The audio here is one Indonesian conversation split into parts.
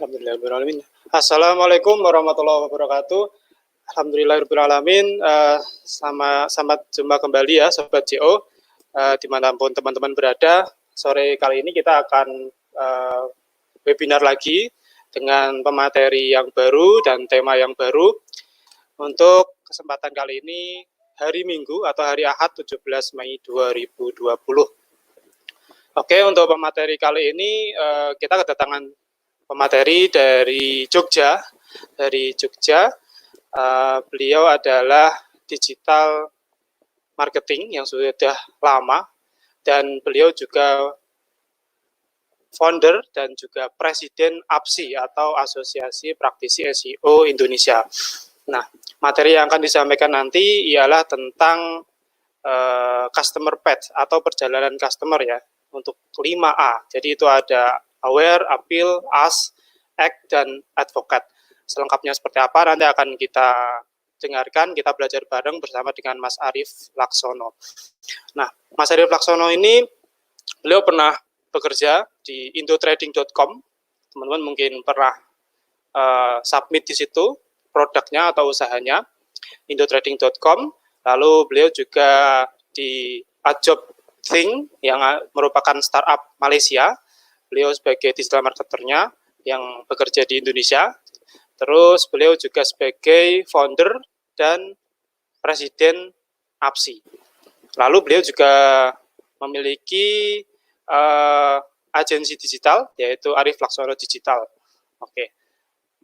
Alhamdulillahirrahmanirrahim. Assalamualaikum warahmatullahi wabarakatuh. Alhamdulillahirrahmanirrahim. Selamat jumpa kembali ya Sobat JO, dimanapun teman-teman berada. Sore kali ini kita akan webinar lagi dengan pemateri yang baru dan tema yang baru. Untuk kesempatan kali ini hari Minggu atau hari Ahad 17 Mei 2020. Oke, untuk pemateri kali ini kita kedatangan pemateri dari Jogja. Beliau adalah digital marketing yang sudah lama, dan beliau juga founder dan juga presiden APSI atau Asosiasi Praktisi SEO Indonesia. Nah, materi yang akan disampaikan nanti ialah tentang customer path atau perjalanan customer ya, untuk 5A. Jadi itu ada aware, appeal, ask, act, dan advocate. Selengkapnya seperti apa nanti akan kita dengarkan, kita belajar bareng bersama dengan Mas Arief Laksono. Nah, Mas Arief Laksono ini, beliau pernah bekerja di indotrading.com. Teman-teman mungkin pernah submit di situ produknya atau usahanya, indotrading.com. Lalu beliau juga di AjobThing yang merupakan startup Malaysia. Beliau sebagai digital marketernya yang bekerja di Indonesia. Terus beliau juga sebagai founder dan presiden APSI. Lalu beliau juga memiliki agensi digital, yaitu Arief Laksono Digital. Oke,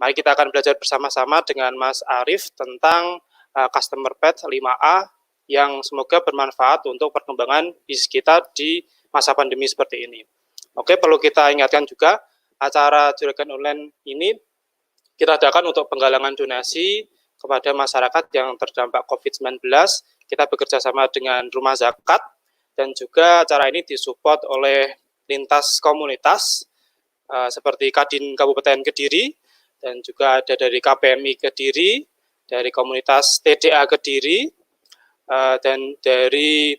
mari kita akan belajar bersama-sama dengan Mas Arief tentang customer path 5A yang semoga bermanfaat untuk perkembangan bisnis kita di masa pandemi seperti ini. Oke, perlu kita ingatkan juga, acara Juragan Online ini kita adakan untuk penggalangan donasi kepada masyarakat yang terdampak COVID-19. Kita bekerja sama dengan Rumah Zakat, dan juga acara ini disupport oleh lintas komunitas seperti Kadin Kabupaten Kediri, dan juga ada dari KPMI Kediri, dari komunitas TDA Kediri, dan dari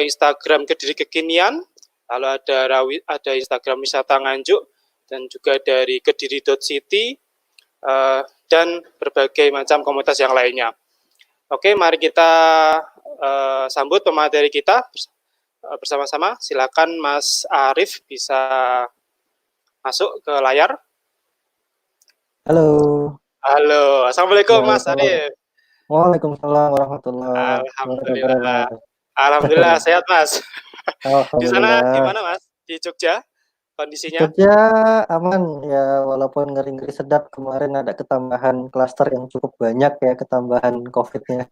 Instagram Kediri Kekinian, lalu ada Instagram Wisata Nganjuk, dan juga dari kediri.city, dan berbagai macam komunitas yang lainnya. Oke, mari kita sambut pemateri kita bersama-sama. Silakan Mas Arief bisa masuk ke layar. Halo. Halo, Assalamualaikum Mas Arief. Waalaikumsalam warahmatullahi Alhamdulillah. wabarakatuh. Alhamdulillah sehat Mas. Di sana Alhamdulillah. gimana Mas? Di Jogja kondisinya? Jogja aman ya, walaupun ngeri-ngeri sedap kemarin ada ketambahan klaster yang cukup banyak ya, ketambahan COVID-nya.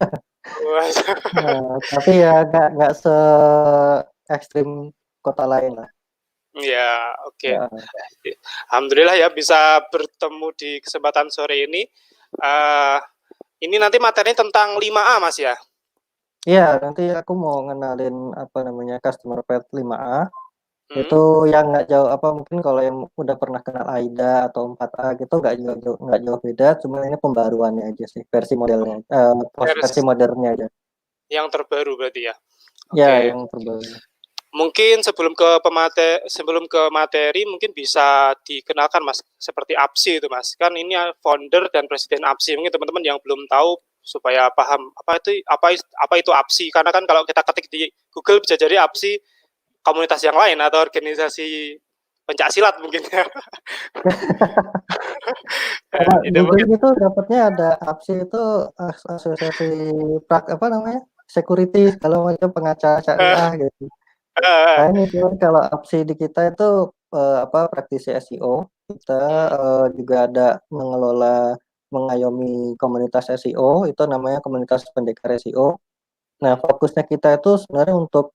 Tapi ya nggak se ekstrim kota lain lah. Ya, oke. Ya. Alhamdulillah ya bisa bertemu di kesempatan sore ini. Ini nanti materinya tentang 5A Mas ya? Iya, nanti aku mau ngenalin customer path 5A. Itu yang nggak jauh mungkin kalau yang udah pernah kenal AIDA atau 4A gitu nggak jauh beda, cuma ini pembaruannya aja sih, versi modelnya, versi modernnya aja. Yang terbaru berarti ya? Ya, yang terbaru. Mungkin sebelum ke materi mungkin bisa dikenalkan Mas seperti APSI itu Mas. Kan ini founder dan presiden APSI. Mungkin teman-teman yang belum tahu supaya paham apa itu APSI, karena kan kalau kita ketik di Google bisa jadi APSI komunitas yang lain atau organisasi pencak silat mungkin ya. Google itu dapatnya ada APSI itu asosiasi security kalau macam pengacara syariah gitu. Nah ini kalau APSI di kita itu praktisi SEO. Kita juga ada mengayomi komunitas SEO, itu namanya komunitas pendekar SEO. Nah, fokusnya kita itu sebenarnya untuk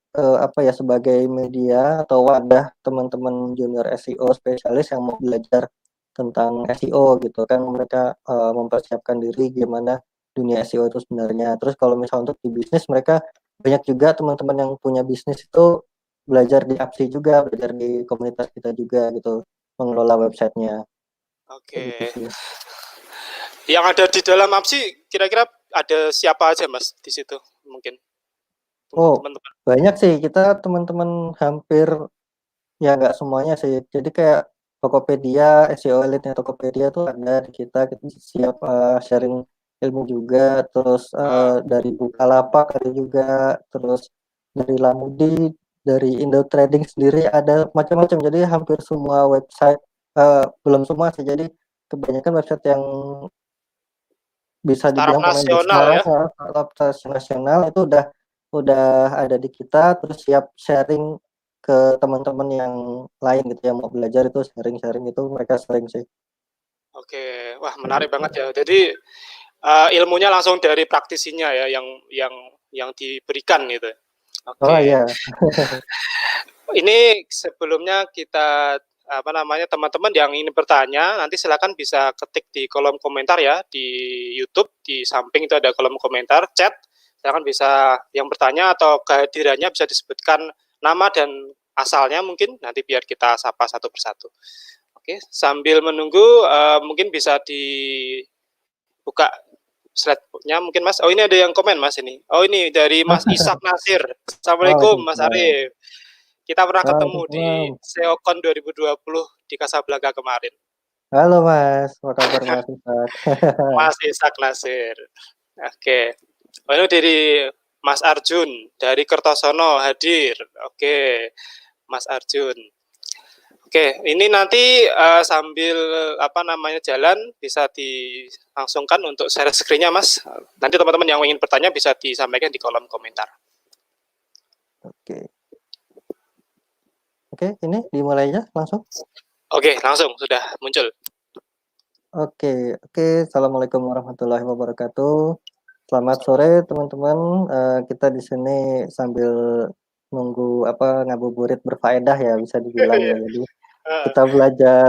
sebagai media atau wadah teman-teman junior SEO spesialis yang mau belajar tentang SEO gitu kan, mereka mempersiapkan diri gimana dunia SEO itu sebenarnya. Terus kalau misalnya untuk di bisnis, mereka banyak juga teman-teman yang punya bisnis itu belajar di APSI juga, belajar di komunitas kita juga gitu, mengelola websitenya. Oke. Gitu. Yang ada di dalam APSI kira-kira ada siapa aja Mas di situ mungkin? Teman-teman. Banyak sih, kita teman-teman hampir ya nggak semuanya sih. Jadi kayak Tokopedia, SEO Elite-nya Tokopedia tuh ada di kita siap sharing ilmu juga, terus dari Bukalapak ada juga, terus dari Lamudi, dari Indo Trading sendiri ada macam-macam. Jadi hampir semua website, belum semua sih, jadi kebanyakan website yang bisa Startup dibilang pemain nasional besar, ya. startup nasional itu udah ada di kita, terus siap sharing ke teman-teman yang lain gitu yang mau belajar, itu sharing-sharing itu mereka sering sih. Oke, wah menarik banget ya. Jadi ilmunya langsung dari praktisinya ya yang diberikan gitu. Oh Oke. iya. Ini sebelumnya kita apa namanya teman-teman yang ingin bertanya nanti silakan bisa ketik di kolom komentar ya di YouTube, di samping itu ada kolom komentar chat, silakan bisa yang bertanya atau kehadirannya bisa disebutkan nama dan asalnya mungkin nanti biar kita sapa satu persatu. Oke, sambil menunggu mungkin bisa dibuka slide-nya mungkin Mas. Oh ini ada yang komen Mas ini. Oh ini dari Mas Ishak Nasir. Assalamualaikum Mas Waalaikumsalam. Arif. Kita pernah ketemu di Waalaikumsalam. SEOCon 2020 di Casablanca kemarin. Halo Mas, apa kabar Mas Ishak? Mas Ishak Nasir. Oke. Oh, ini dari Mas Arjun dari Kertosono hadir. Oke, Mas Arjun. Oke, ini nanti sambil apa namanya jalan bisa dilangsungkan untuk share screen-nya, Mas. Nanti teman-teman yang ingin bertanya bisa disampaikan di kolom komentar. Oke. Oke, ini dimulai aja langsung. Oke, langsung sudah muncul. Oke. Assalamualaikum warahmatullahi wabarakatuh. Selamat sore teman-teman. Kita di sini sambil nunggu ngabuburit berfaedah ya bisa dibilang ya. Jadi kita belajar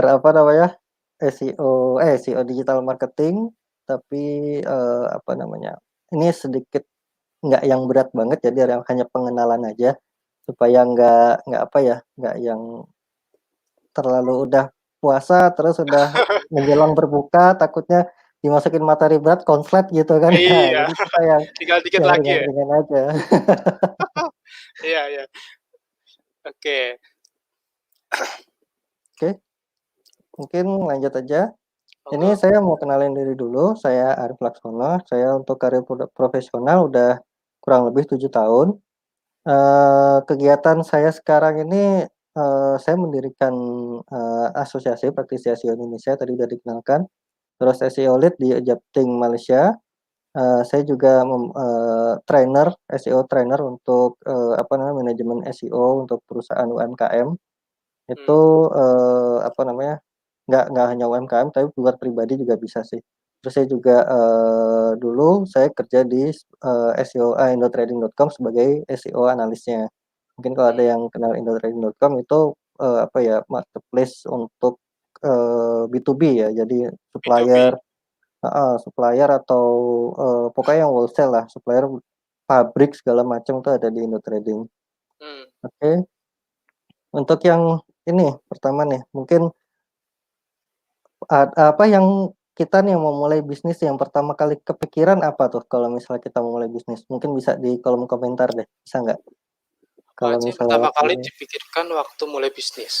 SEO digital marketing, tapi ini sedikit nggak yang berat banget, jadi hanya pengenalan aja supaya nggak yang terlalu udah puasa terus udah menjelang berbuka takutnya dimasukin materi berat konslet gitu kan. Nah, Iya, jadi kita yang tinggal dikit lagi ya. ringan-ringan aja. Iya, iya. Oke. Oke, mungkin lanjut aja. Ini Monggo. saya mau kenalin diri dulu, saya Arif Laksono, saya untuk karir profesional udah kurang lebih 7 tahun. Kegiatan saya sekarang ini, saya mendirikan, asosiasi praktisi SEO Indonesia tadi udah dikenalkan, terus SEO Lead di Japting Malaysia. Saya juga trainer, SEO trainer untuk, manajemen SEO untuk perusahaan UMKM. Hmm, Itu, nggak hanya UMKM tapi buat pribadi juga bisa sih. Terus saya juga, dulu saya kerja di, SEO indotrading.com sebagai SEO analisnya. Mungkin kalau ada hmm. yang kenal indotrading.com itu, marketplace untuk, B2B ya. Jadi supplier, B2B. supplier atau, pokoknya yang wholesale lah, supplier pabrik segala macam tuh ada di Indotrading. Hmm. Oke, untuk yang ini pertama nih, mungkin apa yang kita nih mau mulai bisnis yang pertama kali kepikiran apa tuh kalau misalnya kita mau mulai bisnis? Mungkin bisa di kolom komentar deh, bisa nggak? Apa Kalau aja yang misalnya pertama waktu kali ini, dipikirkan waktu mulai bisnis?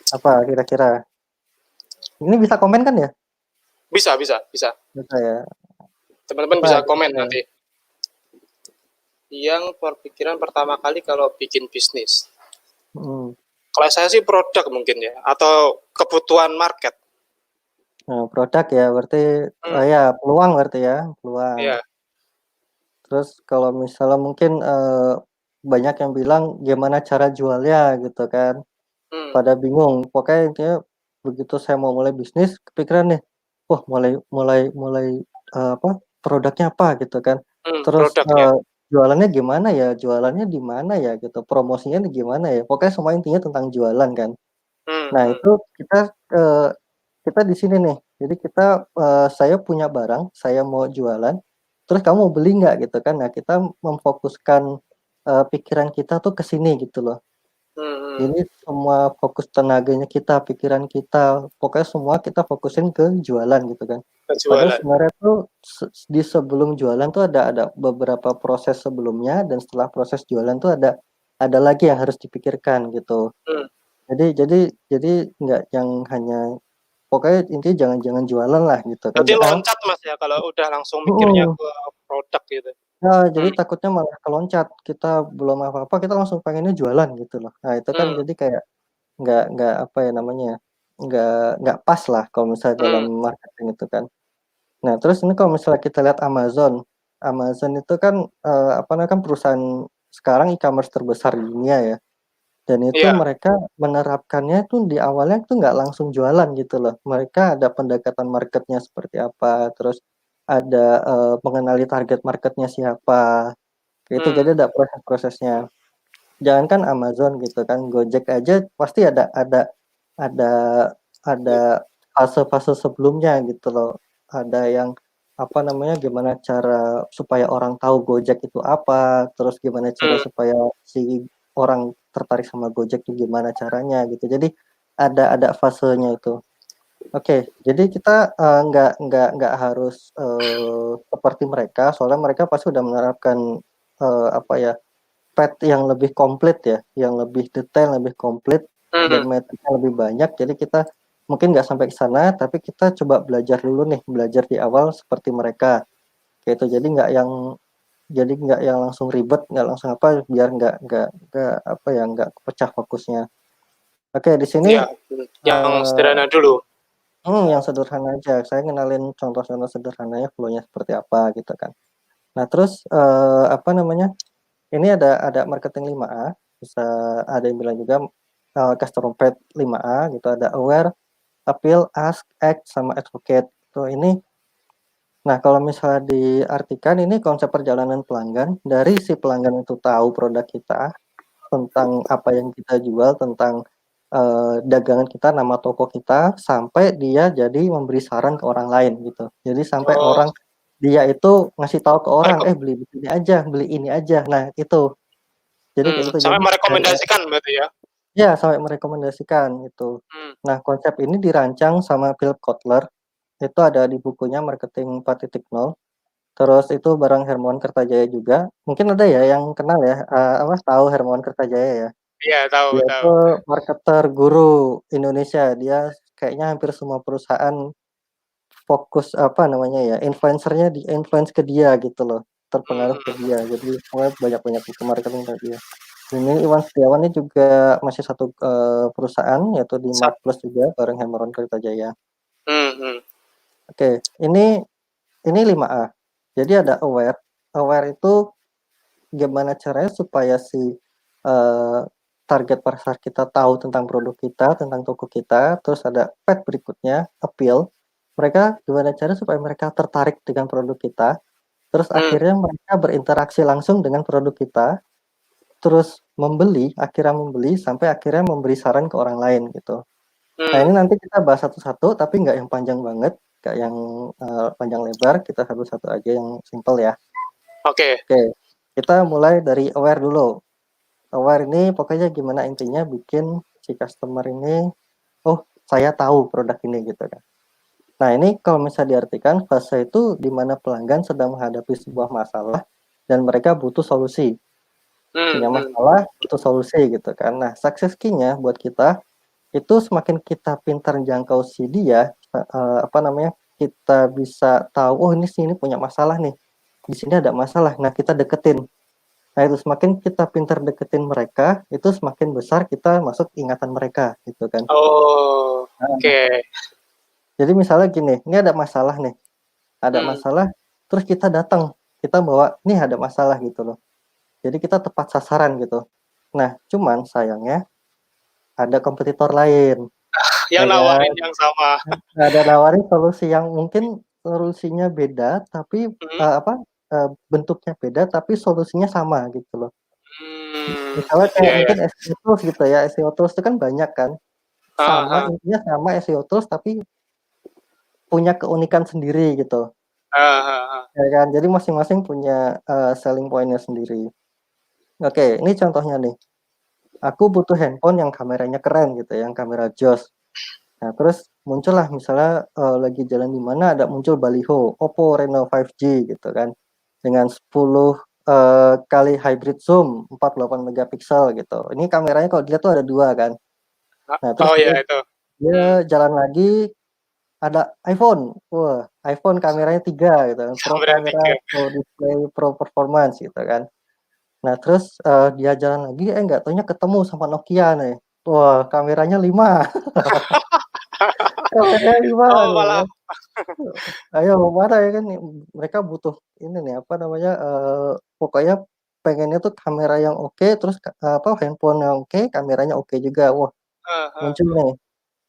apa kira-kira? Ini bisa komen kan ya? Bisa, bisa, bisa. Bisa ya. Teman-teman Apa bisa komen kira-kira? nanti. Yang perpikiran pertama kali kalau bikin bisnis. Mhm. Kalau saya sih produk mungkin ya, atau kebutuhan market. Nah, produk ya berarti, Hmm, ya peluang berarti ya, peluang. iya. Terus kalau misalnya mungkin, banyak yang bilang gimana cara jualnya gitu kan, Hmm, pada bingung. Pokoknya intinya begitu saya mau mulai bisnis kepikiran nih, wah mulai mulai mulai, produknya apa gitu kan. Terus, produknya. jualannya di mana ya gitu, promosinya di gimana ya, pokoknya semua intinya tentang jualan kan. Hmm, Nah hmm. itu kita di sini nih, jadi saya punya barang, saya mau jualan, terus kamu mau beli nggak gitu kan. Nah kita memfokuskan, pikiran kita tuh ke sini gitu loh. Hmm, hmm. Jadi semua fokus tenaganya kita, pikiran kita, pokoknya semua kita fokusin ke jualan gitu kan. Padahal Penjualan. sebenarnya tuh di sebelum jualan tuh ada beberapa proses sebelumnya dan setelah proses jualan tuh ada lagi yang harus dipikirkan gitu. Hmm. Jadi nggak yang hanya pokoknya intinya jangan jualan lah gitu kan. Berarti loncat Mas ya kalau udah langsung mikirnya Mhm. ke produk gitu. Nah, jadi Hmm, takutnya malah keloncat, kita belum apa-apa, kita langsung pengennya jualan gitu loh. Nah, itu kan hmm, jadi kayak nggak apa ya namanya ya, nggak pas lah kalau misalnya dalam hmm, marketing itu kan. Nah, terus ini kalau misalnya kita lihat Amazon, Amazon itu kan, apa namanya, kan perusahaan sekarang e-commerce terbesar di dunia ya, dan itu iya, mereka menerapkannya tuh di awalnya tuh nggak langsung jualan gitu loh. Mereka ada pendekatan market-nya seperti apa, terus ada, mengenali target market-nya siapa, gitu. hmm, Jadi ada proses-prosesnya. Jangankan Amazon gitu kan, Gojek aja pasti ada ada fase-fase sebelumnya gitu loh. Ada yang apa namanya, gimana cara supaya orang tahu Gojek itu apa, terus gimana cara hmm, supaya si orang tertarik sama Gojek itu gimana caranya gitu. Jadi ada fasenya itu. Oke, jadi kita, nggak harus, seperti mereka, soalnya mereka pasti udah menerapkan, apa ya, pet yang lebih komplit ya, yang lebih detail, lebih komplit, dan hmm, metriknya lebih banyak. Jadi kita mungkin nggak sampai ke sana, tapi kita coba belajar dulu nih, belajar di awal seperti mereka, gitu. Jadi nggak yang langsung ribet, nggak langsung apa, biar nggak apa ya, nggak pecah fokusnya. Oke, di sini, iya, yang eee, sederhana dulu. yang sederhana aja. Saya ngenalin contoh-contoh sederhananya flow-nya seperti apa gitu kan. Nah terus, apa namanya, ini ada marketing 5A, bisa ada yang bilang juga, customer path 5A gitu, ada aware, appeal, ask, act, sama advocate. Tuh ini, nah kalau misalnya diartikan ini konsep perjalanan pelanggan, dari si pelanggan itu tahu produk kita, tentang apa yang kita jual, tentang, dagangan kita, nama toko kita, sampai dia jadi memberi saran ke orang lain gitu. Jadi sampai Oh, orang dia itu ngasih tahu ke orang, merekom beli ini aja, beli ini aja." Nah itu, jadi kayak gitu. sampai Jadi dari merekomendasikan berarti ya? ya, sampai merekomendasikan gitu. Hmm, Nah, konsep ini dirancang sama Philip Kotler, itu ada di bukunya Marketing 4.0, terus itu bareng Hermawan Kertajaya juga. Mungkin ada ya yang kenal ya, apa, tahu Hermawan Kertajaya ya? iya tahu Dia tahu. itu marketer guru Indonesia, dia kayaknya hampir semua perusahaan fokus, apa namanya ya, influencer-nya di-influence ke dia gitu loh, Hmm, terpengaruh ke hmm, dia. Jadi pokoknya banyak-banyak buku marketing dari dia. Ini Iwan Setiawan ini juga masih satu, perusahaan, yaitu di sap Martplus juga bareng Hermawan Kertajaya. hmm, Oke, ini 5A. Jadi ada aware, aware itu gimana caranya supaya si, target pasar kita tahu tentang produk kita, tentang toko kita, terus ada path berikutnya, appeal. Mereka gimana cara supaya mereka tertarik dengan produk kita, terus hmm, akhirnya mereka berinteraksi langsung dengan produk kita, terus akhirnya membeli, sampai akhirnya memberi saran ke orang lain gitu. Nah, hmm, ini nanti kita bahas satu-satu, tapi nggak yang panjang banget, nggak yang, panjang lebar, kita satu-satu aja yang simpel ya. oke, Oke, kita mulai dari aware dulu. Aware ini pokoknya gimana intinya bikin si customer ini, "Oh, saya tahu produk ini," gitu kan. Nah, ini kalau misalnya diartikan, fase itu di mana pelanggan sedang menghadapi sebuah masalah dan mereka butuh solusi. Punya hmm, masalah, butuh solusi gitu kan. Nah, success key-nya buat kita, itu semakin kita pintar jangkau si dia, apa namanya, kita bisa tahu, "Oh, ini punya masalah nih, di sini ada masalah." Nah, kita deketin. Nah, itu semakin kita pintar deketin mereka, itu semakin besar kita masuk ingatan mereka, gitu kan. oh, Nah, oke, jadi misalnya gini, ini ada hmm, masalah, terus kita datang, kita bawa, "Nih ada masalah," gitu loh. Jadi kita tepat sasaran gitu. Nah, cuman sayangnya ada kompetitor lain, yang ya kan. nawarin yang sama. Ada nawarin solusi yang mungkin solusinya beda, tapi, Hmm, apa, bentuknya beda, tapi solusinya sama gitu loh. hmm, Misalnya kayak iya ya, mungkin SEO Tools gitu ya, SEO Tools itu kan banyak kan, heeh sama heeh, intinya sama SEO Tools tapi punya keunikan sendiri gitu, heeh heeh, ya kan. Jadi masing-masing punya, selling point-nya sendiri. Oke, ini contohnya nih, aku butuh handphone yang kameranya keren gitu ya, yang kamera jos. Nah, terus muncullah misalnya, lagi jalan di mana ada muncul baliho, Oppo Reno 5G gitu kan, dengan 10, kali hybrid zoom 48 megapiksel gitu. Ini kameranya kalau dilihat tuh ada 2 kan. Nah, terus Oh ya itu. dia jalan lagi ada iPhone. Wah, iPhone kameranya 3 gitu kan. Pro Kamera kamera, 3. pro display, pro performance gitu kan. Nah, terus dia jalan lagi nggak taunya ketemu sama Nokia nih. Wah, kameranya 5. Kameranya 5 Oh nih malah kan. Ayo mau mana ya kan mereka butuh ini nih apa namanya pokoknya pengennya tuh kamera yang oke terus apa handphone yang oke kameranya oke juga. Wah, heeh heeh. muncul nih.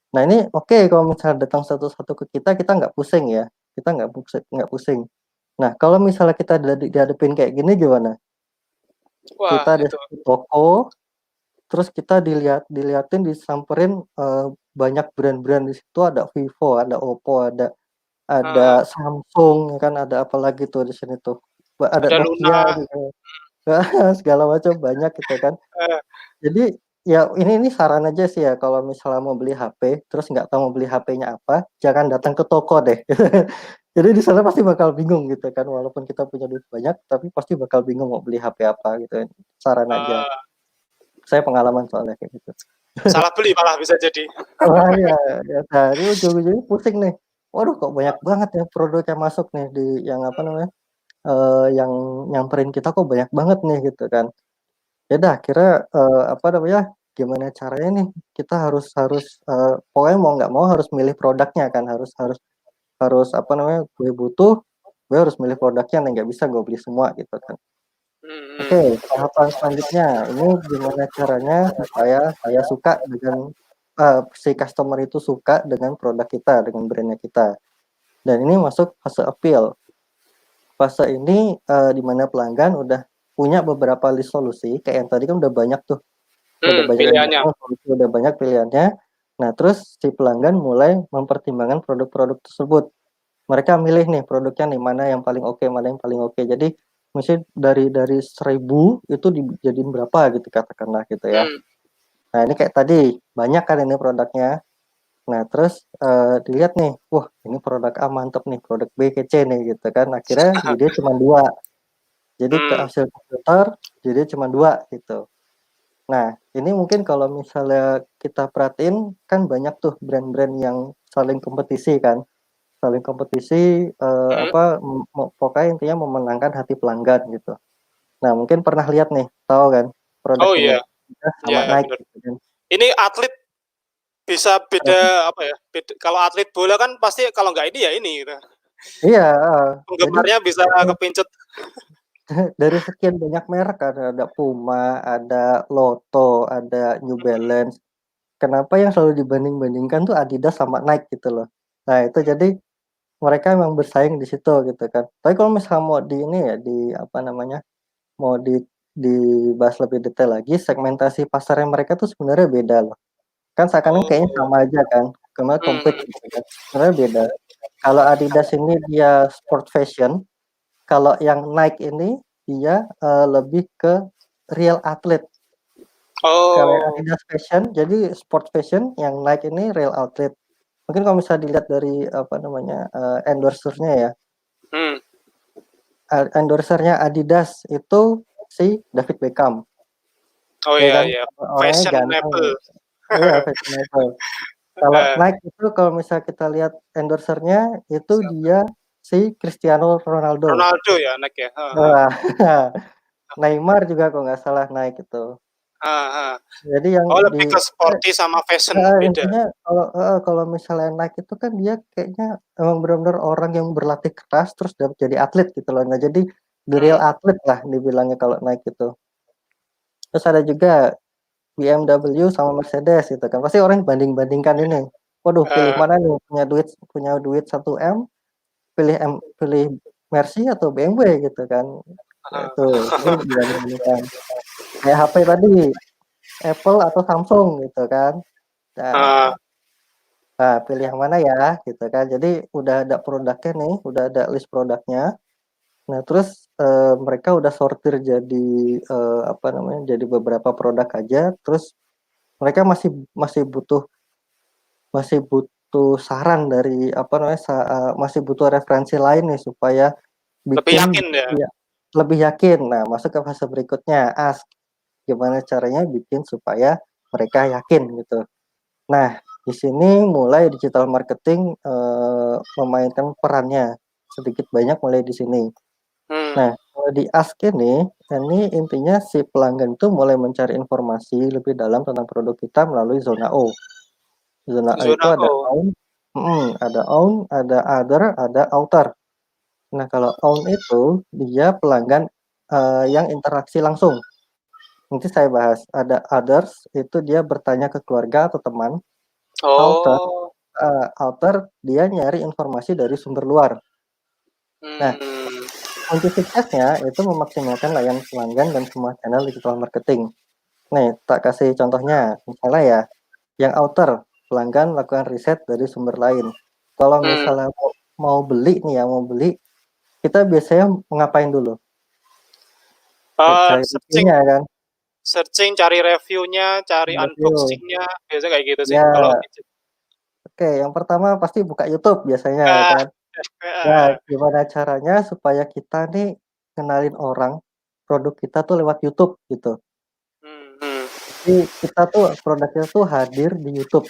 Nah, ini oke kalau misalnya datang satu-satu ke kita nggak pusing ya. Kita nggak pusing. Nah, kalau misalnya kita dihadapin kayak gini gimana? Wah Kita di itu, satu toko, terus kita diliatin, disamperin, banyak brand-brand di situ ada Vivo, ada Oppo, ada heeh, Samsung ya kan, ada apa lagi tuh di sini tuh, ada ada Nokia Luna, juga, segala macam banyak gitu kan. eee, Jadi, ya ini saran aja sih ya kalau misalnya mau beli HP, terus nggak tahu mau beli HP-nya apa, jangan datang ke toko deh. Jadi di sana pasti bakal bingung gitu kan, walaupun kita punya duit banyak, tapi pasti bakal bingung mau beli HP apa gitu kan, saran aja. eee, Saya pengalaman soalnya kayak gitu. salah beli malah bisa jadi. Wah, iya, ya tadi ujung-ujungnya pusing nih. Waduh kok banyak banget ya produk yang masuk nih di yang apa namanya, yang nyamperin kita kok banyak banget nih gitu kan. Ya udah akhirnya, apa namanya, gimana caranya nih kita harus harus, pokoknya mau nggak mau harus milih produknya kan, harus harus harus apa namanya, gue butuh, gue harus milih produknya nih, nggak bisa gue beli semua gitu kan. Oke, Mhm. tahapan selanjutnya, ini gimana caranya supaya saya suka dengan si customer itu suka dengan produk kita, dengan brand-nya kita. Dan ini masuk fase appeal. Fase ini, di mana pelanggan udah punya beberapa list solusi, kayak yang tadi kan udah banyak tuh, udah banyak yang Pilihannya. datang, solusi udah banyak pilihannya. Nah, terus si pelanggan mulai mempertimbangkan produk-produk tersebut. Mereka milih nih produknya nih, mana yang paling oke, mana yang paling oke. Jadi, mesti dari 1.000 itu dijadiin berapa gitu katakanlah gitu ya. Mmm. Nah, ini kayak tadi, banyak kan ini produknya. Nah, terus, dilihat nih, wah ini produk A mantep nih, produk B kece nih gitu kan. Akhirnya jadi cuma 2. Jadi ke Mmm. hasil komputer, jadi cuma 2 gitu. Nah, ini mungkin kalau misalnya kita perhatiin kan banyak tuh brand-brand yang saling kompetisi kan. Saling kompetisi, Mhm. apa, pokoknya intinya memenangkan hati pelanggan gitu. Nah, mungkin pernah lihat nih, tahu kan produk Oh ini, iya, Adidas iya sama Nike bener. gitu kan. Ini atlet bisa Kenapa? beda apa ya, kalau atlet bola kan pasti kalau nggak ini ya ini gitu. Iya, heeh. Jadi Penggemarnya bisa kepincut. dari sekian banyak merek ada Puma, ada Lotto, ada New Mhm. Balance, kenapa yang selalu dibanding-bandingkan tuh Adidas sama Nike gitu loh. Nah, itu jadi mereka emang bersaing di situ gitu kan. Tapi kalau misalnya mau di ini ya, di apa namanya, mau dibahas lebih detail lagi, segmentasi pasarnya mereka tuh sebenarnya beda loh. Kan seakan-akan kayaknya Oh. sama aja kan, cuma Mhm compete mhm. gitu kan, sebenarnya beda. Kalau Adidas ini dia sport fashion, kalau yang Nike ini dia, lebih ke real atlet. Kalau yang Oh. Adidas fashion jadi sport fashion, yang Nike ini real atlet. Mungkin kalau misalnya dilihat dari apa namanya, endorser-nya ya, Mmm. endorser-nya Adidas itu si David Beckham, Oh ya iya kan, iya, orangnya ganteng fashionable. iya fashionable. Kalau Heeh. Nike itu kalau misalnya kita lihat endorser-nya itu Siapa? dia si Cristiano Ronaldo. Ronaldo ya, Nike ya? Heeh heeh. Wah, Neymar juga kalau nggak salah Nike itu. Heeh heeh. Jadi yang Oh di lebih ke sporty sama fashion, beda? intinya kalau misalnya Nike itu kan dia kayaknya emang benar-benar orang yang berlatih keras terus jadi atlet gitu loh. Nah jadi the real Mmm. atlet lah dibilangnya kalau Nike itu. Terus ada juga BMW sama Mercedes gitu kan. Pasti orang banding-bandingkan ini. Waduh pilih Eee, mana nih punya duit 1 M pilih Mercy atau BMW gitu kan. Ya itu, jadi heeh. dibanding-bandingkan. Kayak HP tadi, Apple atau Samsung gitu kan. Nah Heeh. nah pilih yang mana ya gitu kan. Jadi udah ada produknya nih, udah ada list produknya. Nah terus, mereka udah sortir jadi, apa namanya, jadi beberapa produk aja, terus mereka masih butuh saran dari apa namanya, masih butuh referensi lain nih supaya Lebih bikin yakin ya? iya, lebih yakin. Nah, masuk ke fase berikutnya, ask, gimana caranya bikin supaya mereka yakin gitu. Nah, di sini mulai digital marketing memainkan perannya sedikit banyak mulai di sini. Hmm. Nah, kalau di Ask ini intinya si pelanggan itu mulai mencari informasi lebih dalam tentang produk kita melalui zona O. Zona A itu Zona ada O. own, ada other, ada outer. Nah, kalau own itu dia pelanggan yang interaksi langsung. Nanti saya bahas. Ada others itu dia bertanya ke keluarga atau teman. Outer, Oh. outer dia nyari informasi dari sumber luar. Nah, Hmm. kunci suksesnya itu memaksimalkan layanan pelanggan dan semua channel digital marketing. Nih, tak kasih contohnya. Misalnya ya, yang outer, pelanggan lakukan riset dari sumber lain. Kalau Hmm. misalnya mau beli nih ya, mau beli, kita biasanya ngapain dulu? Cari Searching, reviewnya kan? searching, cari reviewnya, cari Review. unboxingnya, biasa kayak gitu sih kalau Ya, gadget. oke. Yang pertama pasti buka YouTube biasanya ya Ah, kan? Ya, gimana caranya supaya kita nih kenalin orang produk kita tuh lewat YouTube gitu. hmm, hmm. Jadi kita tuh produk kita tuh hadir di YouTube.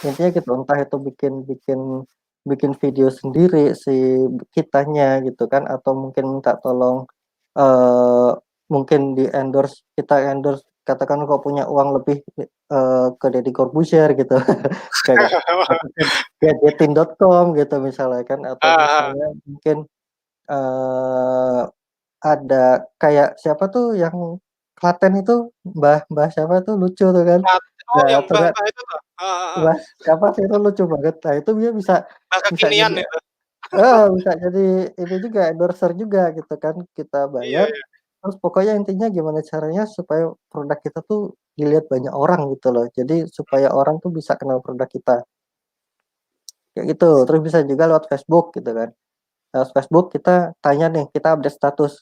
Intinya gitu, entah itu bikin bikin bikin video sendiri si kitanya gitu kan, atau mungkin minta tolong, eee, mungkin di-endorse, kita endorse, katakan kok punya uang lebih, ke Deddy Corbuzier gitu, kayak atau ke gadgetin.com gitu misalnya kan, atau Ah, misalnya mungkin, eee, ada kayak siapa tuh yang Klaten itu, Mbah Mbah siapa tuh lucu tuh kan. oh Nah, yang atau enggak Mbah-mbah itu tuh? Heeh. Mas, siapa sih itu lucu banget. Nah, itu dia bisa Mbah bisa kekinian jadi itu. bisa jadi ini juga, endorser juga gitu kan, kita Iya, bayar, iya. terus pokoknya intinya gimana caranya supaya produk kita tuh dilihat banyak orang gitu loh. Jadi supaya orang tuh bisa kenal produk kita, kayak gitu. Terus bisa juga lewat Facebook gitu kan. Lewat Facebook kita tanya nih, kita update status,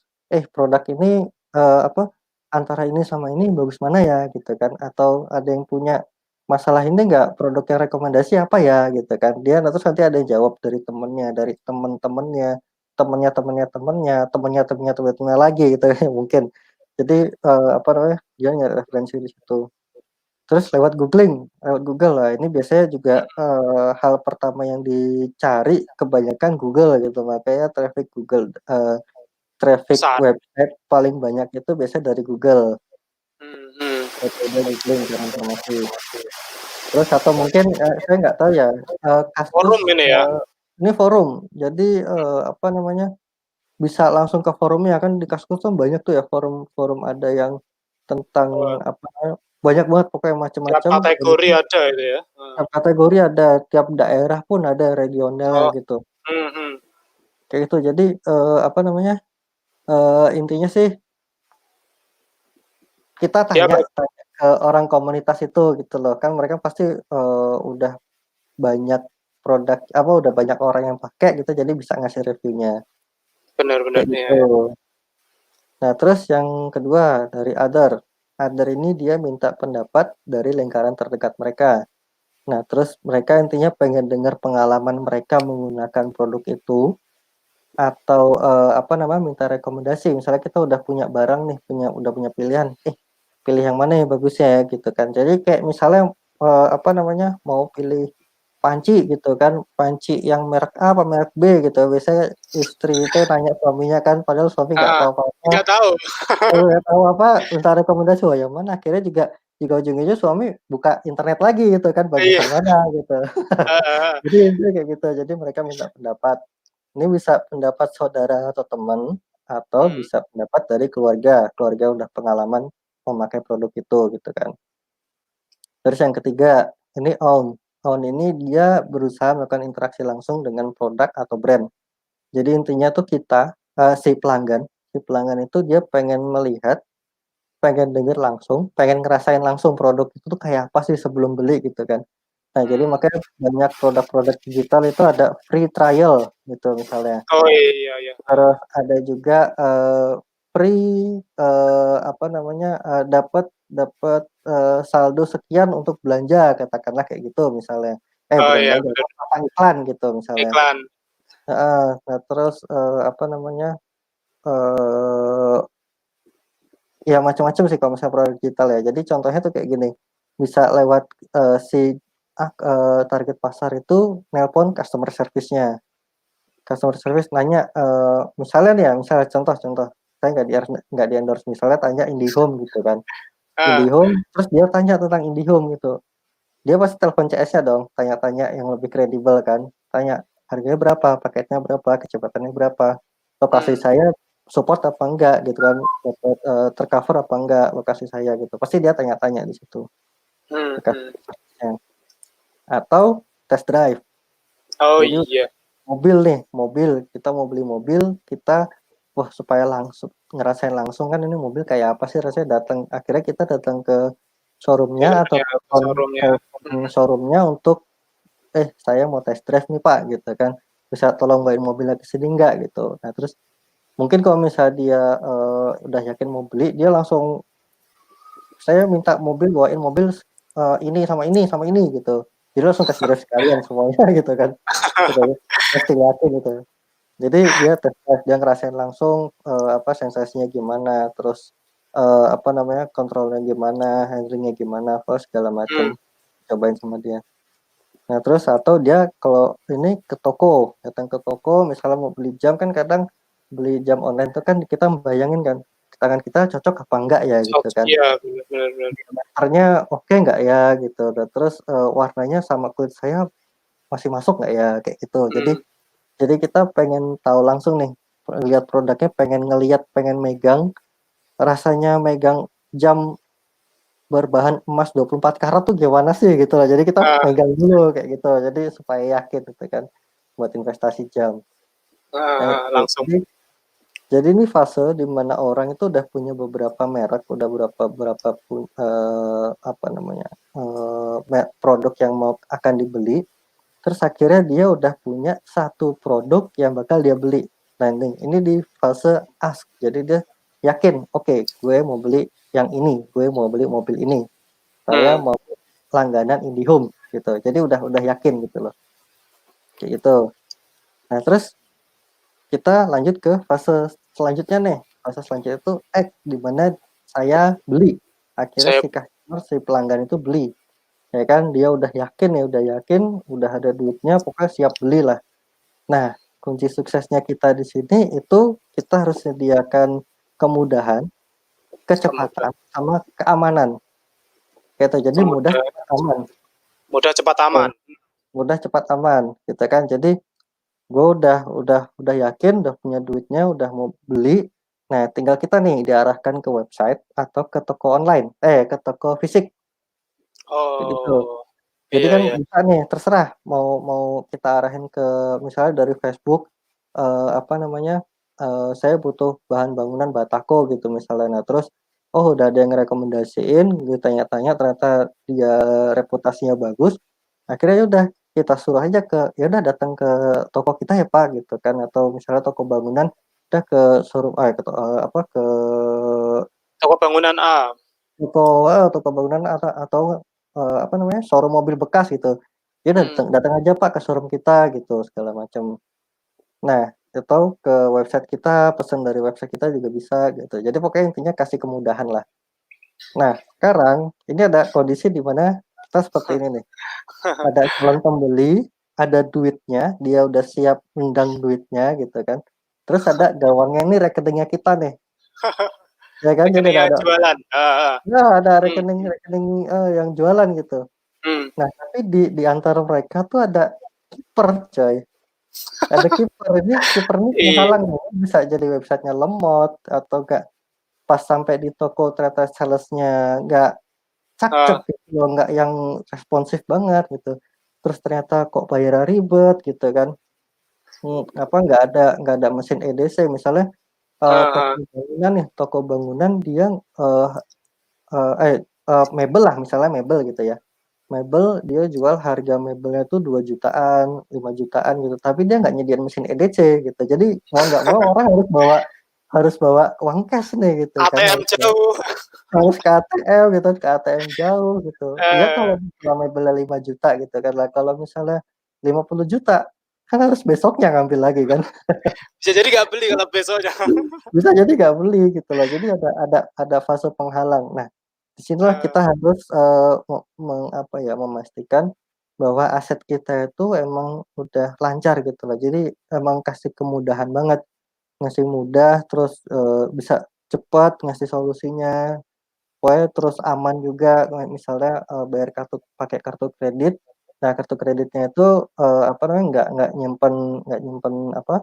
produk ini, apa, antara ini sama ini bagus mana ya gitu kan, atau ada yang punya masalah ini enggak, produk yang rekomendasi apa ya gitu kan. Terus nanti ada yang jawab dari temennya, dari temen-temennya, temennya temennya temennya, temennya temennya temennya lagi gitu mungkin. Jadi, apa namanya, dia nyari referensi di situ. Terus lewat Google. Lah ini biasanya juga, hal pertama yang dicari kebanyakan Google gitu, makanya traffic Besar. website paling banyak itu biasanya dari Google, Hmm, hmm. metode googling cari informasi. Terus atau mungkin, saya nggak tahu ya, Kaskus, Forum ini ya? ini forum. Jadi, apa namanya, bisa langsung ke forumnya kan, di Kaskus kan banyak tuh ya forum-forum, ada yang tentang Oh, apa namanya, banyak banget pokoknya tiap macam-macam, dan kategori itu ada itu ya? tiap kategori ada, tiap daerah pun ada regionalnya Oh, gitu, hmm, hmm. kayak gitu. Jadi, apa namanya, intinya sih kita Dia tanya tanya ke orang komunitas itu gitu loh, kan mereka pasti, udah banyak udah banyak orang yang pakai gitu, jadi bisa ngasih reviewnya, benar-benar kayak ya, gitu. ya. Nah, terus yang kedua dari other. Other ini dia minta pendapat dari lingkaran terdekat mereka. Nah, terus mereka intinya pengen dengar pengalaman mereka menggunakan produk itu, atau, apa namanya, minta rekomendasi. Misalnya kita udah punya barang nih, udah punya pilihan, pilih yang mana yang bagusnya ya, gitu kan. Jadi kayak misalnya, apa namanya, mau pilih panci gitu kan, panci yang merek A apa merek B gitu. Biasanya istri itu nanya suaminya kan, padahal suami nggak Heeh, tahu apa-apa, nggak tahu. nggak tahu apa, minta rekomendasi, "Oh yang mana?" Akhirnya juga juga ujung-ujungnya suami buka internet lagi gitu kan, bagus Iya, yang mana gitu. heeh, heeh. Jadi intinya kayak gitu, jadi mereka minta pendapat. Ini bisa pendapat saudara atau teman, atau Hmm. bisa pendapat dari keluarga, keluarga udah pengalaman memakai produk itu gitu kan. Terus yang ketiga, ini own. Own ini dia berusaha melakukan interaksi langsung dengan produk atau brand. Jadi intinya tuh kita, si pelanggan itu dia pengen melihat, pengen denger langsung, pengen ngerasain langsung produk itu tuh kayak apa sih sebelum beli gitu kan. Nah, jadi Hmm. makanya banyak produk-produk digital itu ada free trial gitu misalnya. Oh iya, iya. Heeh. Terus ada juga, free, apa namanya, dapat dapat, saldo sekian untuk belanja, katakanlah kayak gitu misalnya. Oh Bukan iya, belanja, benar. pasang iklan gitu misalnya. Iklan. Heeh. Nah terus, apa namanya, eee, ya macam-macam sih kalau misalnya produk digital ya. Jadi contohnya tuh kayak gini, bisa lewat, si target pasar itu nelpon customer service-nya. Customer service nanya, misalnya nih ya, misalnya contoh, saya nggak di endorse, misalnya tanya IndiHome gitu kan. Ah, IndiHome, terus dia tanya tentang IndiHome gitu. Dia pasti telepon CS-nya dong, tanya-tanya yang lebih kredibel kan. Tanya, harganya berapa, paketnya berapa, kecepatannya berapa, lokasi hmm, saya support apa enggak gitu kan, dapat tercover apa enggak lokasi saya gitu. Pasti dia tanya-tanya di situ hmm, ke hmm. customer service-nya. Atau test drive. Oh Jadi iya. mobil nih, kita mau beli mobil, kita wah supaya langsung ngerasain langsung kan ini mobil kayak apa sih rasanya, akhirnya kita datang ke showroom-nya atau Dealernya, showroomnya. showroom-nya untuk saya mau test drive nih Pak gitu kan, bisa tolong bawain mobilnya ke sini nggak gitu. Nah terus mungkin kalau misalnya dia udah yakin mau beli, dia langsung saya minta bawain mobil ini sama ini gitu. Jadi langsung test drive sekalian semuanya gitu kan. Gitu, testing yakin gitu. Jadi dia tes drive, dia ngerasain langsung sensasinya gimana, terus apa namanya, kontrolnya gimana, handlingnya gimana, apa segala Hmm, macam cobain sama dia. Nah terus atau dia kalau ini ke toko, datang ke toko misalnya mau beli jam, kan kadang beli jam online itu kan kita membayangin kan tangan kita cocok apa enggak ya gitu kan, iya, benar benar benar. diameternya oke nggak ya gitu, dan terus warnanya sama kulit saya masih masuk nggak ya kayak gitu. Jadi Hmm, kita pengen tahu langsung nih, lihat produknya, pengen megang, rasanya megang jam berbahan emas 24 karat tuh gimana sih gitu lah. Jadi kita ah, megang dulu kayak gitu. Jadi supaya yakin gitu kan buat investasi jam. Nah itu. langsung. Jadi ini fase di mana orang itu udah punya beberapa merek, udah berapa apa namanya, produk yang akan dibeli. Terus akhirnya dia udah punya satu produk yang bakal dia beli. Nah ini di fase ask. Jadi dia yakin, oke, gue mau beli yang ini, gue mau beli mobil ini, saya Hmm, mau langganan IndiHome gitu. Jadi udah yakin gitu loh, kayak gitu. Nah terus kita lanjut ke fase selanjutnya nih. Fase selanjutnya itu di mana saya beli. Akhirnya saya si pelanggan itu beli. Ya kan, dia udah yakin, udah ada duitnya, pokoknya siap beli lah. Nah, kunci suksesnya kita di sini itu kita harus sediakan kemudahan, kemudian kecepatan, sama keamanan. Gitu. Jadi mudah, kemudian cepat, aman. mudah cepat Tuh, aman. mudah, cepat, aman. Gitu kan. Jadi gue udah yakin, udah punya duitnya, udah mau beli. Nah, tinggal kita nih diarahkan ke website atau ke toko online, ke toko fisik, kayak gitu. Oh Jadi iya kan iya. bisa nih, terserah mau mau kita arahin ke misalnya dari Facebook, apa namanya, saya butuh bahan bangunan batako gitu misalnya. Nah terus, oh udah ada yang ngerekomendasiin, gue tanya-tanya ternyata dia reputasinya bagus, akhirnya ya udah kita suruh aja ya udah datang ke toko kita ya Pak gitu kan, atau misalnya toko bangunan, udah ke showroom apa, ke Toko bangunan A. toko bangunan atau apa namanya, showroom mobil bekas gitu. Ya udah Hmm, datang aja Pak ke showroom kita gitu, segala macam. Nah, atau ke website kita, pesan dari website kita juga bisa gitu. Jadi pokoknya intinya kasih kemudahan lah. Nah, sekarang ini ada kondisi di mana kita seperti ini nih. Ada calon pembeli, ada duitnya, dia udah siap nendang duitnya gitu kan. Terus ada gawangnya ini rekeningnya kita nih. Ya kan, jadi rekeningnya ada jualan. ada Hmm, rekening-rekening yang jualan gitu. hmm. Nah, tapi di antara mereka tuh ada kiper, coy. Ada kiper. Kiper ini Iya. penghalang nih. Bisa jadi websitenya lemot atau enggak pas sampai di toko ternyata salesnya enggak cakep Ah, gitu loh, enggak yang responsif banget gitu. Terus ternyata kok bayarnya ribet gitu kan. Apa enggak ada mesin EDC misalnya, ah. toko bangunan dia eh eh eh, mebel lah, misalnya mebel gitu ya. Mebel dia jual harga mebelnya tuh 2 jutaan, 5 jutaan gitu, tapi dia nggak nyediain mesin EDC gitu. Jadi mau nggak mau orang harus bawa uang cash nih gitu kan, ATM jauh. harus ke ATM gitu, ke ATM jauh gitu. Ya kalau Eh, misalnya mebelnya 5 juta gitu kan lah, kalau misalnya 50 juta kan harus besoknya ngambil lagi kan. bisa jadi nggak beli kalau besoknya. Bisa jadi nggak beli gitu loh. Jadi ada fase penghalang. Nah, disinilah kita Eh, harus, apa ya, memastikan bahwa aset kita itu emang udah lancar gitu loh. Jadi emang kasih kemudahan banget, ngasih mudah terus, bisa cepat ngasih solusinya, pokoknya terus aman juga kayak misalnya, bayar pakai kartu kredit. Nah, kartu kreditnya itu, apa namanya, nggak nyimpen apa,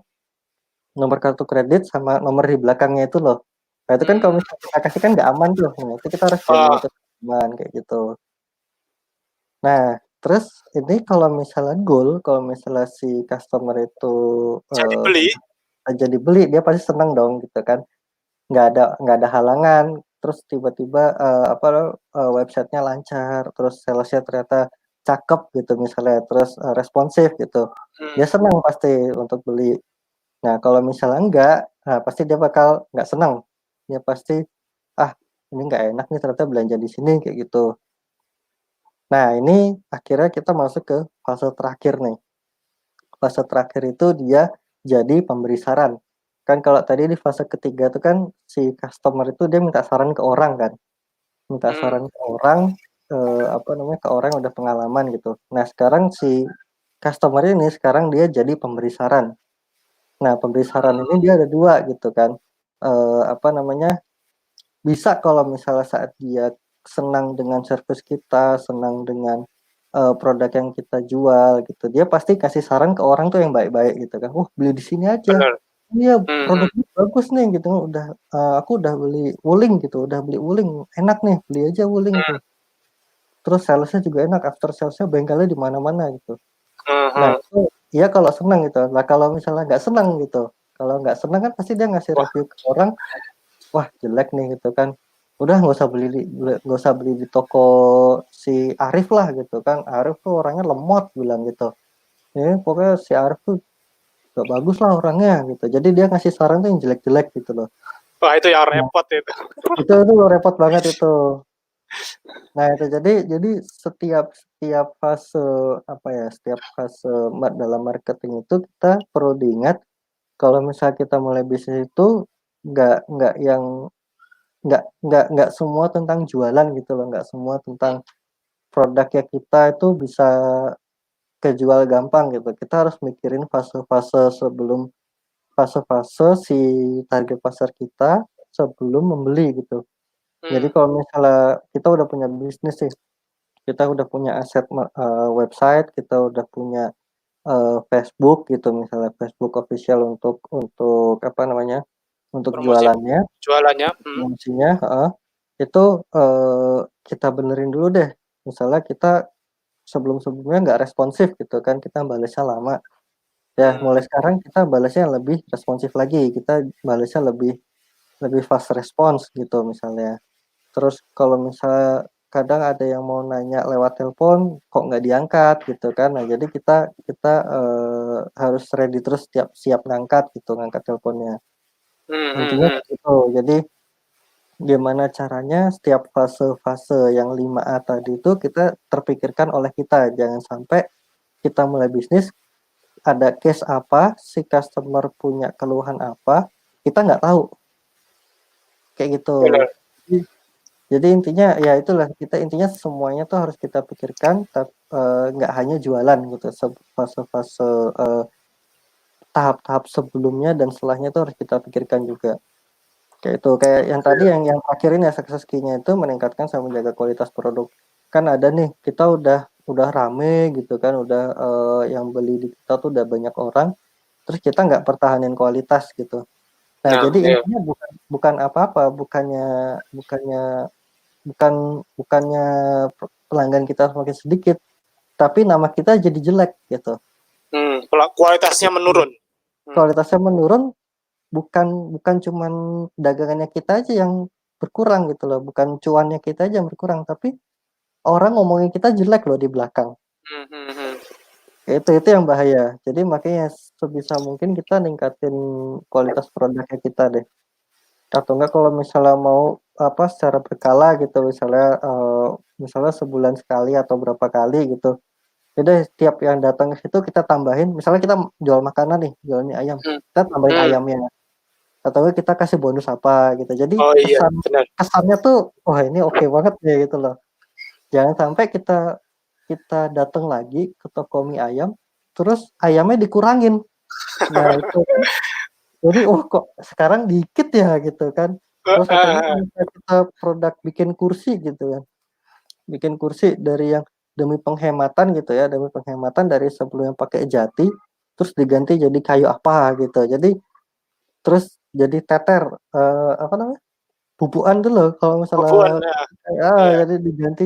nomor kartu kredit sama nomor di belakangnya itu loh. Nah, itu kan kalau Hmm. misalnya kita kasih kan nggak aman tuh. Nah, itu kita harus jamin Oh, itu aman, kayak gitu. Nah, terus ini kalau misalnya kalau misalnya si customer itu, jadi beli. jadi beli, dia pasti seneng dong gitu kan. Nggak ada halangan, terus tiba-tiba, website-nya lancar, terus sales-nya ternyata cakep gitu misalnya, terus, responsif gitu. Hmm. Dia senang pasti untuk beli. Nah, kalau misalnya enggak, nah pasti dia bakal nggak senang. Dia pasti, "Ah, ini nggak enak nih ternyata belanja di sini," kayak gitu. Nah, ini akhirnya kita masuk ke fase terakhir nih. Fase terakhir itu dia jadi pemberi saran. Kan kalau tadi di fase ketiga itu kan si customer itu dia minta saran ke orang kan, minta Hmm. saran ke orang, apa namanya, ke orang yang udah pengalaman gitu. Nah, sekarang si customer ini sekarang dia jadi pemberi saran. Nah, pemberi saran ini dia ada 2 gitu kan, apa namanya, bisa kalau misalnya saat dia senang dengan service kita, senang dengan, produk yang kita jual gitu, dia pasti kasih saran ke orang tuh yang baik-baik gitu kan, beli di sini aja. Benar. Iya, Mhm. produknya bagus nih," gitu, "aku udah beli Wuling," gitu, "udah beli Wuling, enak nih, beli aja Wuling tuh." Mhm. Terus sales-nya juga enak, after sales-nya bengkelnya di mana-mana gitu. Nah, Mhm. itu iya kalau senang gitu. Nah, kalau misalnya nggak senang gitu, kalau nggak senang kan pasti dia ngasih Wah, review ke orang, "Wah, jelek nih," gitu kan. "Udah nggak usah beli di toko si Arif lah," gitu kan. "Arif tuh orangnya lemot," bilang gitu. Pokoknya si Arif tuh nggak bagus lah orangnya," gitu. Jadi dia ngasih saran tuh yang jelek-jelek gitu loh. wah itu yang Nah, repot itu. itu repot banget itu. Nah, itu jadi setiap setiap fase, apa ya, setiap fase dalam marketing itu kita perlu diingat kalau misalnya kita mulai bisnis itu nggak yang nggak semua tentang jualan gitu loh, nggak semua tentang produknya kita itu bisa kejual gampang gitu. Kita harus mikirin fase-fase si target pasar kita sebelum membeli gitu. Jadi Hmm. kalau misalnya kita udah punya bisnis sih, kita udah punya aset website, kita udah punya, Facebook gitu misalnya, Facebook official untuk apa namanya, untuk Promosi jualannya, jualannya. Mhm. promosinya heeh, itu, kita benerin dulu deh. Misalnya kita sebelum-sebelumnya nggak responsif gitu kan, kita balesnya lama. Ya Hmm. mulai sekarang kita balesnya lebih responsif lagi, kita balesnya lebih lebih fast response gitu misalnya. Terus kalau misalnya kadang ada yang mau nanya lewat telepon, kok nggak diangkat gitu kan. Nah jadi kita kita, harus ready terus siap ngangkat gitu, ngangkat teleponnya. Mhm. Intinya Mhm. kayak gitu. Jadi gimana caranya setiap fase-fase yang 5A tadi itu kita terpikirkan oleh kita, jangan sampai kita mulai bisnis, ada case apa, si customer punya keluhan apa, kita nggak tahu, kayak gitu. Benar. Jadi Jadi intinya ya itulah, kita intinya semuanya tuh harus kita pikirkan, nggak hanya jualan gitu, fase-fase, tahap-tahap sebelumnya dan setelahnya tuh harus kita pikirkan juga. Kayak itu, kayak yang tadi Iya. yang terakhir ini ya, success key-nya itu meningkatkan sama menjaga kualitas produk. Kan ada nih, kita udah rame gitu kan, udah, yang beli di kita tuh udah banyak orang, terus kita nggak pertahanin kualitas gitu. Nah, Nah, jadi iya. intinya bukan bukan apa-apa, bukannya bukan bukannya pelanggan kita semakin sedikit, tapi nama kita jadi jelek gitu. Kualitasnya Gitu. menurun. Hmm. Kualitasnya menurun, bukan bukan cuman dagangannya kita aja yang berkurang gitu loh, bukan cuannya kita aja yang berkurang, tapi orang ngomongin kita jelek loh di belakang. Mhm. Mhm. Itu yang bahaya. Jadi makanya sebisa mungkin kita ningkatin kualitas produknya kita deh. Atau enggak kalau misalnya mau apa secara berkala gitu, misalnya sebulan sekali atau berapa kali gitu. Jadi setiap yang datang ke situ kita tambahin, misalnya kita jual makanan nih, jual mie ayam, Mhm. kita tambahin Hmm. ayamnya, atau enggak kita kasih bonus apa gitu. Jadi Oh iya, benar. kesannya tuh, wah ini oke banget ya gitu loh. Jangan sampai kita kita datang lagi ke toko mie ayam, terus ayamnya dikurangin. Nah itu kan, jadi oh kok sekarang dikit ya gitu kan. Terus atau enggak kalau misalnya kita produk bikin kursi gitu kan. Bikin kursi dari yang demi penghematan gitu ya, demi penghematan dari sebelumnya pakai jati, terus diganti jadi kayu apa gitu. Jadi terus jadi teter, apa namanya, bubukan tuh loh kalau Bubuan, misalnya nah, ya, iya. jadi diganti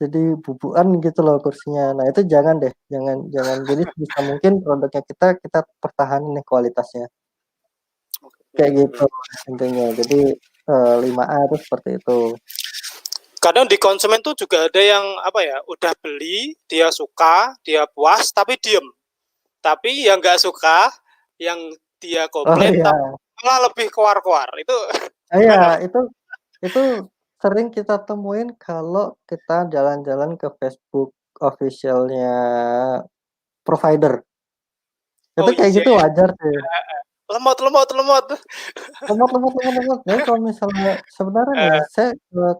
jadi bubukan gitu loh kursinya. Nah itu jangan deh, jangan jangan. Jadi sebisa mungkin produknya kita pertahanin nih kualitasnya. Kayak gitu Mhm. intinya. Jadi 5A itu seperti itu. Kadang di konsumen tuh juga ada yang apa ya, udah beli, dia suka, dia puas, tapi diem. Tapi yang nggak suka, yang dia Oh komplain, tapi iya, malah lebih koar-koar. Itu iya gimana, Mas? itu sering kita temuin kalau kita jalan-jalan ke Facebook official-nya provider. Itu Oh kayak iya gitu ya, wajar sih. lemot, lemot, lemot. Lemot lemot lemot lemot. Jadi kalau misalnya sebenarnya nih, Eh, saya,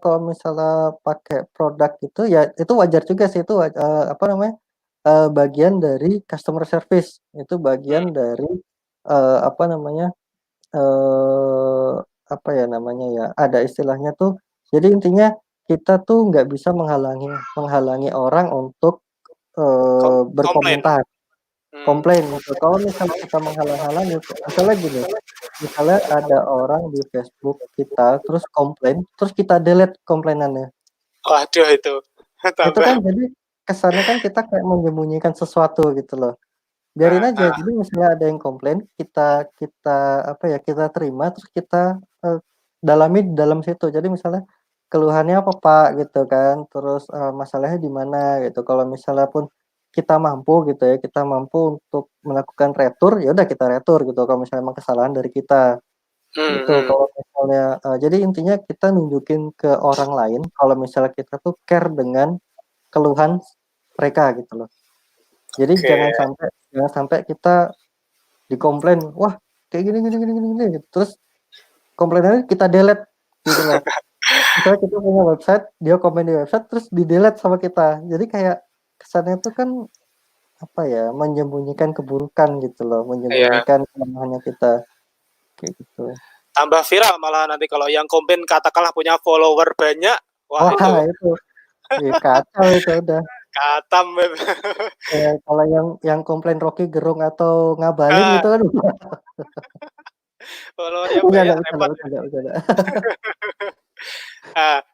kalau misalnya pakai produk itu ya itu wajar juga sih, itu apa namanya, bagian dari customer service. Itu bagian hmm, dari, apa namanya, eee, apa ya namanya ya, ada istilahnya tuh, jadi intinya kita tuh nggak bisa menghalangi menghalangi orang untuk, komplain. berkomentar, Hmm. komplain gitu. Kalau misalnya kita menghalang-halangi, misalnya gini, misalnya ada orang di Facebook kita, terus komplain, terus kita delete komplainannya. Waduh itu, Itu tambah. kan jadi kesannya kan kita kayak menyembunyikan sesuatu gitu loh. Biarin Ah, aja, ah, jadi misalnya ada yang komplain, kita kita apa ya, kita terima, terus kita, dalami di dalam situ. Jadi misalnya, "Keluhannya apa Pak?" Gitu kan, terus, "Masalahnya di mana?" Gitu. Kalau misalnya pun kita mampu gitu ya, kita mampu untuk melakukan retur, ya udah kita retur gitu, kalau misalnya emang kesalahan dari kita. hmm, Gitu, hmm. kalau misalnya jadi intinya kita nunjukin ke orang lain kalau misalnya kita tuh care dengan keluhan mereka gitu loh. Jadi Oke. jangan sampai kita dikomplain, "Wah, kayak gini gini gini gini gini," gitu. Terus komplainannya kita delete gitu loh. Misalnya kita punya website, dia komen di website terus di-delete sama kita. Jadi kayak kesannya tuh kan, apa ya, menyembunyikan keburukan gitu loh, Iya. menyembunyikan kelemahannya kita, kayak gitu. Tambah viral malah nanti kalau yang komplain katakanlah punya follower banyak, wah Wah, itu itu, kacau itu udah. katam. Kalau yang komplain Rocky Gerung atau ngabalin Ah, gitu kan followernya banyak bercanda bercanda repot. bercanda bercanda.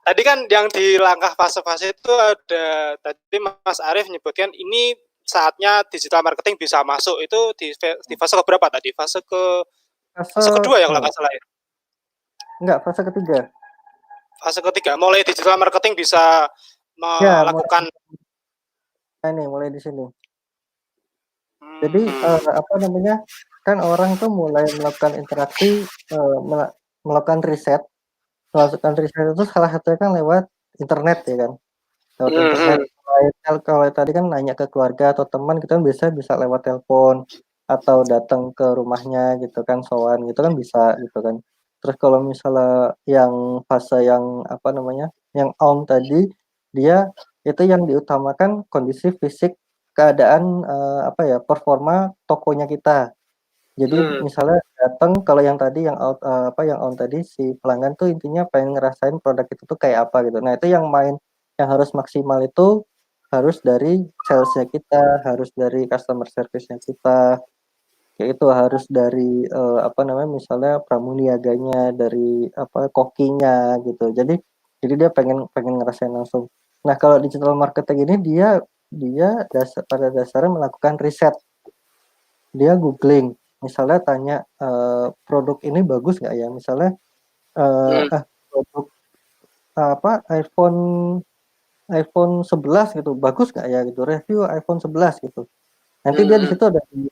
Tadi kan yang di langkah fase-fase itu ada tadi Mas Arief menyebutkan ini saatnya digital marketing bisa masuk itu di fase keberapa tadi? Fase Fase kedua ya kalau eee, nggak salah ya? enggak, fase ketiga. Fase ketiga mulai digital marketing bisa Ya, mulai melakukan ini, mulai di sini. Jadi, hmm, apa namanya, kan orang tuh mulai melakukan interaksi, melakukan riset. Melakukan riset itu salah satunya kan lewat internet ya kan, lewat internet. mhm, Selain kalau tadi kan nanya ke keluarga atau teman kita kan biasanya bisa lewat telepon, atau datang ke rumahnya gitu kan, sowan gitu kan bisa gitu kan. Terus kalau misalnya yang fase yang apa namanya, yang on tadi, dia itu yang diutamakan kondisi fisik, keadaan, apa ya, performa tokonya kita. Jadi hmm, misalnya datang kalau yang tadi yang apa, yang on tadi si pelanggan tuh intinya pengen ngerasain produk itu tuh kayak apa gitu. Nah itu yang main yang harus maksimal itu harus dari sales-nya kita, harus dari customer service-nya kita, kayak itu harus dari, apa namanya, misalnya pramuniaganya, dari apa, kokinya gitu. Jadi dia pengen pengen ngerasain langsung. Nah kalau digital marketing ini dia dia pada dasarnya melakukan riset. Dia googling, misalnya tanya, "Produk ini bagus nggak ya?" Misalnya, hmm, produk, apa, iPhone 11 gitu, "Bagus nggak ya?" Gitu, "Review iPhone 11," gitu. Nanti dia di mhm, situ ada di,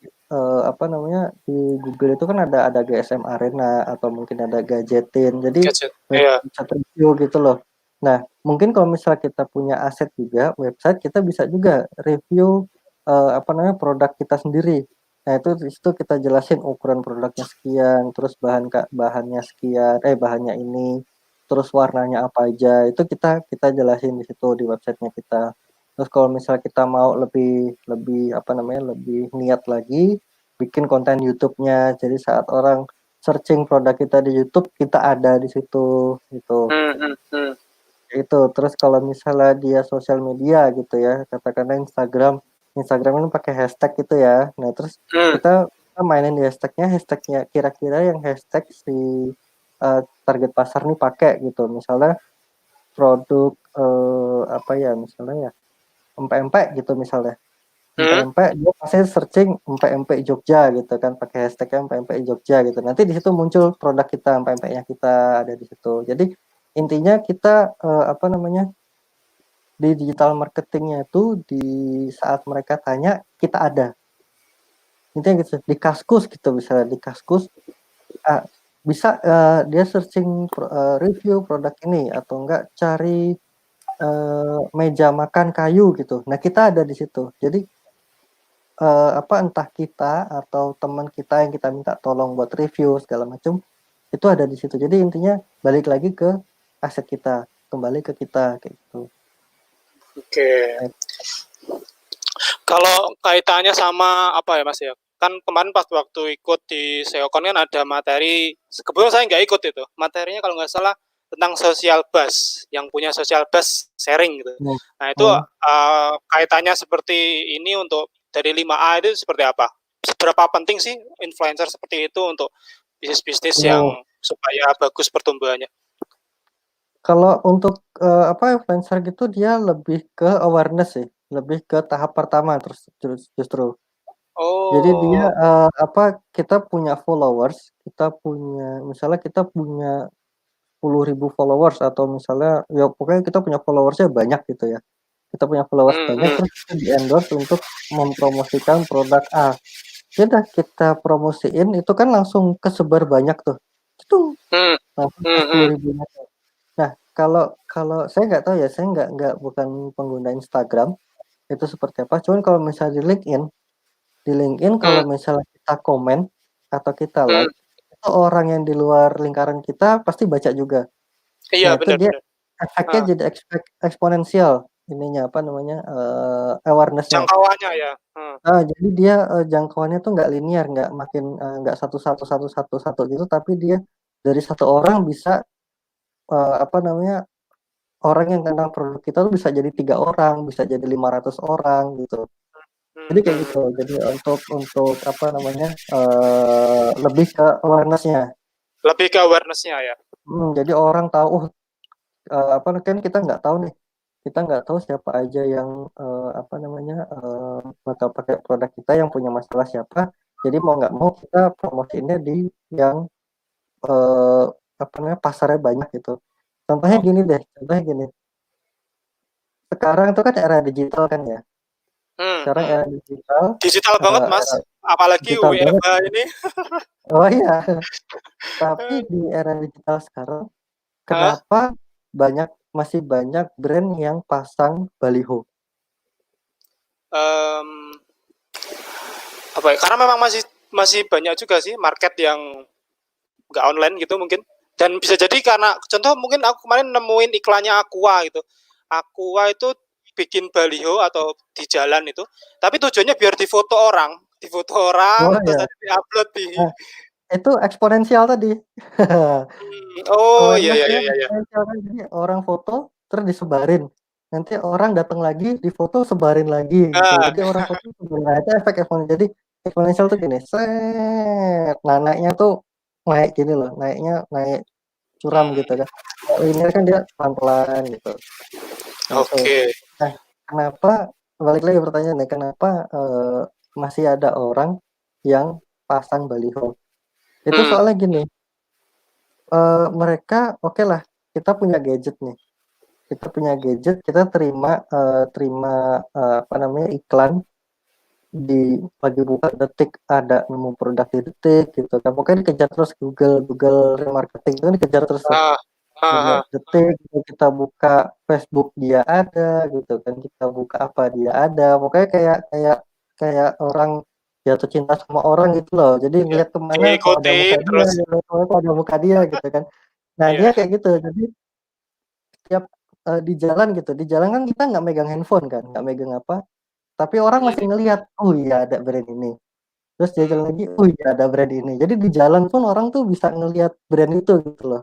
apa namanya, di Google itu kan ada GSM Arena atau mungkin ada Gadgetin, jadi gadget, iya, website review gitu loh. Nah, mungkin kalau misalnya kita punya aset juga, website, kita bisa juga review, apa namanya, produk kita sendiri. Nah, itu di situ kita jelasin ukuran produknya sekian, terus bahannya sekian, bahannya ini, terus warnanya apa aja, itu kita kita jelasin di situ di websitenya kita. Terus kalau misalnya kita mau lebih apa namanya, lebih niat lagi, bikin konten YouTube-nya. Jadi saat orang searching produk kita di YouTube, kita ada di situ gitu. Hmm, hmm, hmm. Itu. Terus kalau misalnya dia sosial media gitu ya, katakanlah Instagram ini pakai hashtag gitu ya. Nah, terus Hmm. kita mainin di hashtagnya kira-kira yang hashtag si target pasar nih pakai gitu. Misalnya produk apa ya, misalnya ya empek-empek gitu misalnya. Hmm. Empek-empek dia pasti searching empek-empek Jogja gitu kan, pakai hashtagnya empek-empek Jogja gitu. Nanti di situ muncul produk kita, empek-empeknya kita ada di situ. Jadi intinya kita apa namanya, di digital marketingnya itu di saat mereka tanya kita ada. Intinya gitu, di Kaskus gitu, misalnya di Kaskus bisa dia searching review produk ini atau enggak cari meja makan kayu gitu. Nah, kita ada di situ. Jadi apa, entah kita atau teman kita yang kita minta tolong buat review segala macam, itu ada di situ. Jadi intinya balik lagi ke aset kita, kembali ke kita kayak gitu. Oke. Kalau kaitannya sama apa ya Mas ya? Kan kemarin pas waktu ikut di Seokon kan ada materi, kebetulan saya nggak ikut itu. Materinya kalau nggak salah tentang social bus, yang punya social bus sharing gitu. Hmm. Nah itu kaitannya seperti ini untuk dari 5A itu seperti apa? Seberapa penting sih influencer seperti itu untuk bisnis-bisnis yang supaya bagus pertumbuhannya? Kalau untuk apa, influencer gitu dia lebih ke awareness sih, lebih ke tahap pertama terus justru. Jadi dia Oh. apa, kita punya followers, misalnya kita punya 10.000 followers atau misalnya ya pokoknya kita punya followersnya banyak gitu ya. Kita punya followers Hmm, banyak hmm, terus kita di-endorse untuk mempromosikan produk A. Ya udah kita promosiin itu kan langsung kesebar banyak tuh. Itu hmm, langsung ke hmm, hmm. 10.000-nya. Nah, kalau kalau saya nggak tahu ya, saya bukan pengguna Instagram itu seperti apa. Cuman kalau misalnya di LinkedIn kalau Hmm, misalnya kita komen atau kita hmm. like, itu orang yang di luar lingkaran kita pasti baca juga. Iya Nah, itu dia benar-benar. efeknya jadi eksponensial ininya apa namanya, awareness-nya. Jangkauannya ya. Hmm. Jadi dia jangkauannya tuh nggak linear, nggak satu gitu, tapi dia dari satu orang bisa apa namanya, orang yang kenal produk kita tuh bisa jadi 3 orang, bisa jadi 500 orang gitu. Hmm, Jadi kayak hmm. gitu. Jadi untuk apa namanya, lebih ke awareness-nya. Lebih ke awareness-nya ya. Jadi orang tahu, apa kan kita nggak tahu siapa aja yang apa namanya, bakal pakai produk kita, yang punya masalah siapa. Jadi mau nggak mau kita promosiinnya di yang eh, apa namanya, pasarnya banyak gitu. Oh. Contohnya gini. Sekarang itu kan era digital kan ya. Hmm, Sekarang hmm. era digital, Digital banget Mas, era apalagi digital banget. WFH ini. Oh iya, tapi di era digital sekarang, Hah? kenapa masih banyak brand yang pasang baliho? Um, apa ya? Karena memang masih masih banyak juga sih market yang nggak online gitu mungkin. Dan bisa jadi karena contoh mungkin aku kemarin nemuin iklannya Aqua gitu. Aqua itu bikin baliho atau di jalan itu, tapi tujuannya biar difoto Oh orang terus ya, nanti diupload di. nah, itu eksponensial tadi. Oh iya iya Awareness-nya iya iya. eksponensial kan, jadi orang foto terus disebarin. Nanti orang datang lagi, di foto sebarin lagi gitu. Nah, Jadi orang foto sebarin. Nah, itu efek eksponensial. Jadi eksponensial tuh gini, set. Nah, naiknya tuh naik gini loh, naik curam gitu kan. Kalau linear kan dia pelan-pelan gitu. Nah, itu. oke. Nah, kenapa balik lagi pertanyaannya, kenapa masih ada orang yang pasang baliho? Itu Hmm, soalnya gini, mereka oke lah, kita punya gadget nih. Kita punya gadget, kita terima apa namanya, iklan di pagi buka detik, ada nemu produk di detik gitu kan. Pokoknya dikejar terus, Google Remarketing itu kan dikejar terus tuh. ah, ah, ah. Detik gitu, kita buka Facebook dia ada gitu kan, kita buka apa dia ada, pokoknya kayak kayak kayak orang jatuh cinta sama orang gitu loh. Jadi Ya, ngeliat kemana kok ada muka diikutin dia terus. gitu, kok ada muka dia gitu kan. Nah, dia Iya. kayak gitu. Jadi tiap di jalan gitu, di jalan kan kita nggak megang handphone kan, nggak megang apa, tapi orang Hmm. masih ngelihat, "Oh iya ada brand ini." Terus dia jalan Hmm. lagi, "Oh iya ada brand ini." Jadi di jalan pun orang tuh bisa ngelihat brand itu gitu loh.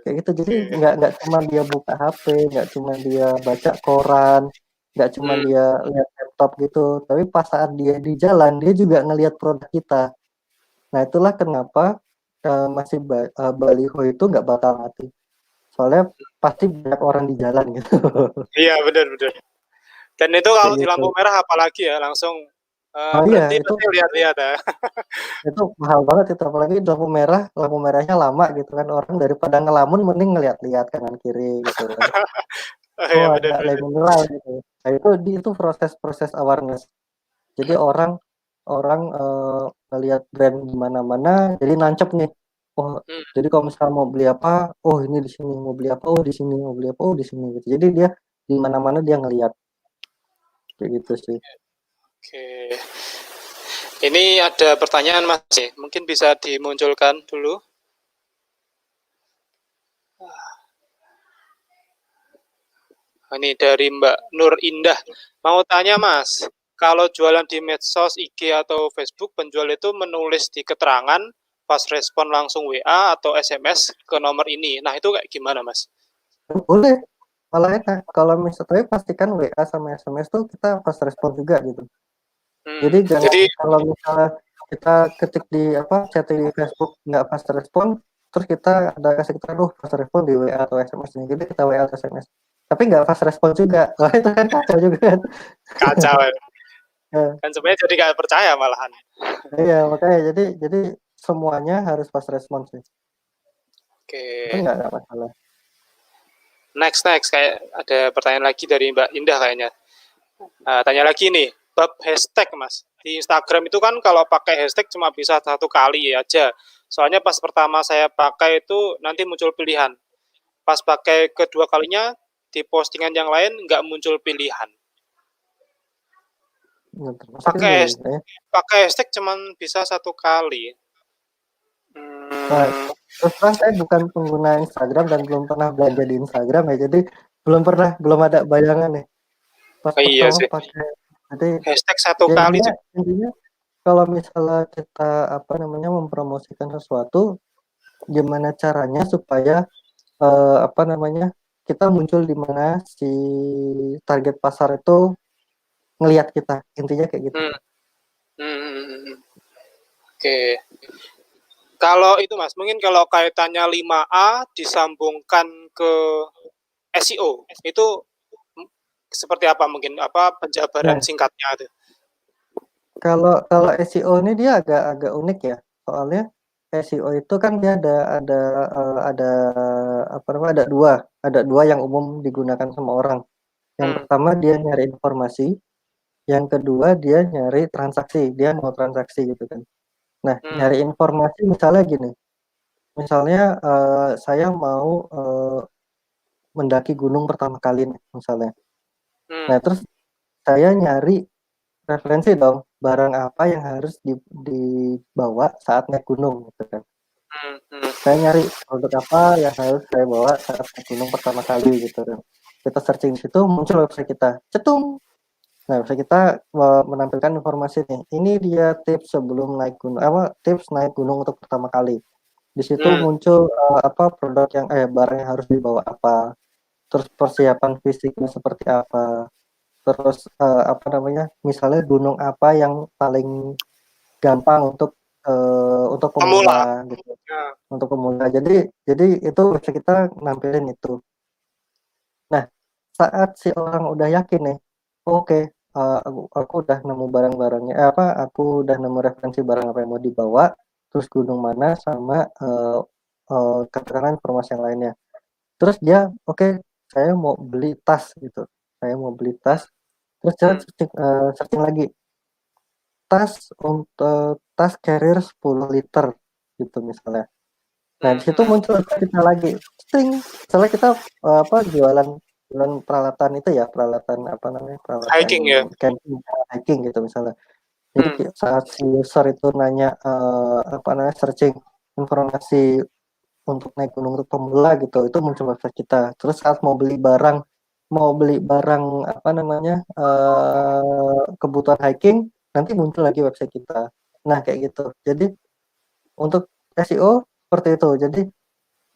Kayak gitu. Jadi Oke. nggak cuma dia buka HP, nggak cuma dia baca koran, nggak cuma Hmm. dia lihat laptop gitu, tapi pas saat dia di jalan, dia juga ngelihat produk kita. Nah, itulah kenapa, masih baliho itu nggak bakal mati. Soalnya pasti banyak orang di jalan gitu. Iya, benar benar. Dan itu Kayak kalau di gitu. lampu merah apalagi ya, langsung Oh iya, berhenti berhenti lihat-lihat ya. itu mahal banget itu, apalagi lampu merahnya lama gitu kan, orang daripada ngelamun mending ngeliat-liat kanan kiri gitu kan. Oh Oh ya, benar ada benar. lemon Mila gitu. Nah itu proses awareness. Jadi orang orang ngelihat brand di mana-mana, jadi nancep nih. Oh, Hmm. jadi kalau misalnya mau beli apa, oh ini di sini, mau beli apa, oh di sini, mau beli apa, oh di sini gitu. Jadi dia di mana-mana dia ngelihat kayak gitu sih. Oke. Ini ada pertanyaan Mas, mungkin bisa dimunculkan dulu. Ini dari Mbak Nur Indah. Mau tanya Mas, kalau jualan di medsos IG atau Facebook, penjual itu menulis di keterangan pas respon langsung WA atau SMS ke nomor ini. Nah, itu kayak gimana Mas? Boleh, malah enak. Kalau misalnya tapi pastikan WA sama SMS tuh kita pas respon juga gitu. Jadi jangan Jadi, kalau misalnya kita ketik di apa chatting di Facebook nggak fast respon, terus kita ada kasih kita fast respon di WA atau SMS nih, jadi kita WA atau SMS. Tapi nggak fast respon juga, wah itu kan kacau juga kan. kacau ya. Ya, Kan sebenarnya jadi nggak percaya malahan. iya makanya jadi semuanya harus fast respon sih. Itu Oke, nggak masalah. next next kayak ada pertanyaan lagi dari Mbak Indah kayaknya. Tanya lagi nih, bab hashtag Mas. Di Instagram itu kan kalau pakai hashtag cuma bisa satu kali aja. Soalnya pas pertama saya pakai itu nanti muncul pilihan. Pas pakai kedua kalinya di postingan yang lain nggak muncul pilihan. Masukin Pakai dulu hashtag, gitu ya. pakai hashtag cuma bisa satu kali. Nah, Hmm, terus terang saya bukan pengguna Instagram dan belum pernah belanja di Instagram ya, jadi belum ada bayangan nih pas iya pertama sih. pakai. Jadi Hashtag satu ya kali intinya kalau misalnya kita apa namanya mempromosikan sesuatu, gimana caranya supaya apa namanya kita muncul di mana si target pasar itu ngelihat kita, intinya kayak gitu Hmm, sih. Oke. Kalau itu Mas, mungkin kalau kaitannya 5A disambungkan ke SEO, itu seperti apa mungkin apa penjabaran Nah, singkatnya itu? kalau kalau SEO ini dia agak agak unik ya, soalnya SEO itu kan dia ada apa namanya ada dua yang umum digunakan sama orang. Yang Hmm, pertama dia nyari informasi, yang kedua dia nyari transaksi, dia mau transaksi gitu kan. Nah, hmm, nyari informasi misalnya gini, misalnya saya mau mendaki gunung pertama kali nih, misalnya. hmm, Nah, terus saya nyari referensi dong, barang apa yang harus dibawa saat naik gunung gitu kan. hmm, hmm, Saya nyari produk apa yang harus saya bawa saat naik gunung pertama kali gitu kan. Kita searching di situ muncul website kita. Cetung. Nah, website kita menampilkan informasi nih. Ini dia tips sebelum naik gunung, apa tips naik gunung untuk pertama kali. Di situ hmm. muncul apa produk yang barang yang harus dibawa apa, terus persiapan fisiknya seperti apa, terus apa namanya, misalnya gunung apa yang paling gampang untuk Pemula. pemula gitu, Ya. untuk pemula. Jadi itu website kita nampilin itu. Nah, saat si orang udah yakin nih, oke, aku udah nemu barang-barangnya, aku udah nemu referensi barang apa yang mau dibawa, terus gunung mana sama katakanlah informasi yang lainnya. Terus dia, oke, saya mau beli tas gitu, saya mau beli tas, terus saya Hmm, searching lagi, tas untuk tas carrier 10 liter gitu misalnya. Nah, di hmm, situ hmm. muncul kita lagi, ting, misalnya kita apa jualan jualan peralatan itu ya, peralatan apa namanya, peralatan Hiking ya. camping, hiking gitu misalnya. Jadi Hmm, saat si user itu nanya apa namanya searching informasi untuk naik gunung untuk pemula gitu, itu muncul website kita. Terus saat mau beli barang apa namanya kebutuhan hiking, nanti muncul lagi website kita. Nah kayak gitu. Jadi untuk SEO seperti itu. Jadi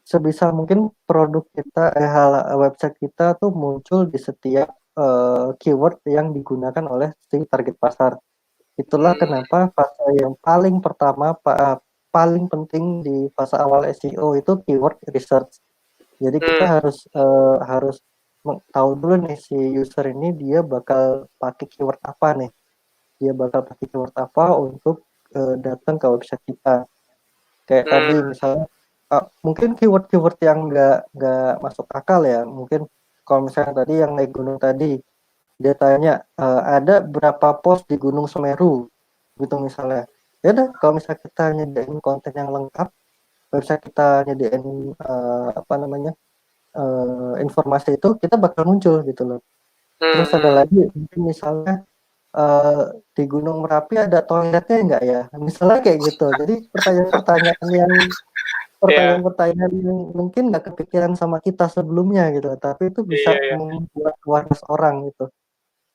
sebisa mungkin produk kita, website kita tuh muncul di setiap keyword yang digunakan oleh si target pasar. Itulah Hmm, kenapa fase yang paling pertama, paling penting di fase awal SEO itu keyword research. Jadi kita hmm, harus tahu dulu nih si user ini dia bakal pakai keyword apa nih. Dia bakal pakai keyword apa untuk datang ke website kita. Kayak hmm, tadi misalnya mungkin keyword-keyword yang nggak masuk akal ya. Mungkin kalau misalnya tadi yang naik gunung tadi dia tanya ada berapa pos di Gunung Semeru gitu misalnya. Ya udah kalau misalnya kita nyediain konten yang lengkap, website kita nyediain apa namanya informasi itu kita bakal muncul gitu loh. Terus ada hmm, lagi mungkin misalnya eh, di Gunung Merapi ada toiletnya enggak ya? Misalnya kayak gitu. Jadi pertanyaan-pertanyaan yang ya, pertanyaan-pertanyaan yang mungkin nggak kepikiran sama kita sebelumnya gitu, tapi itu bisa iya, ya. membuat awareness orang gitu.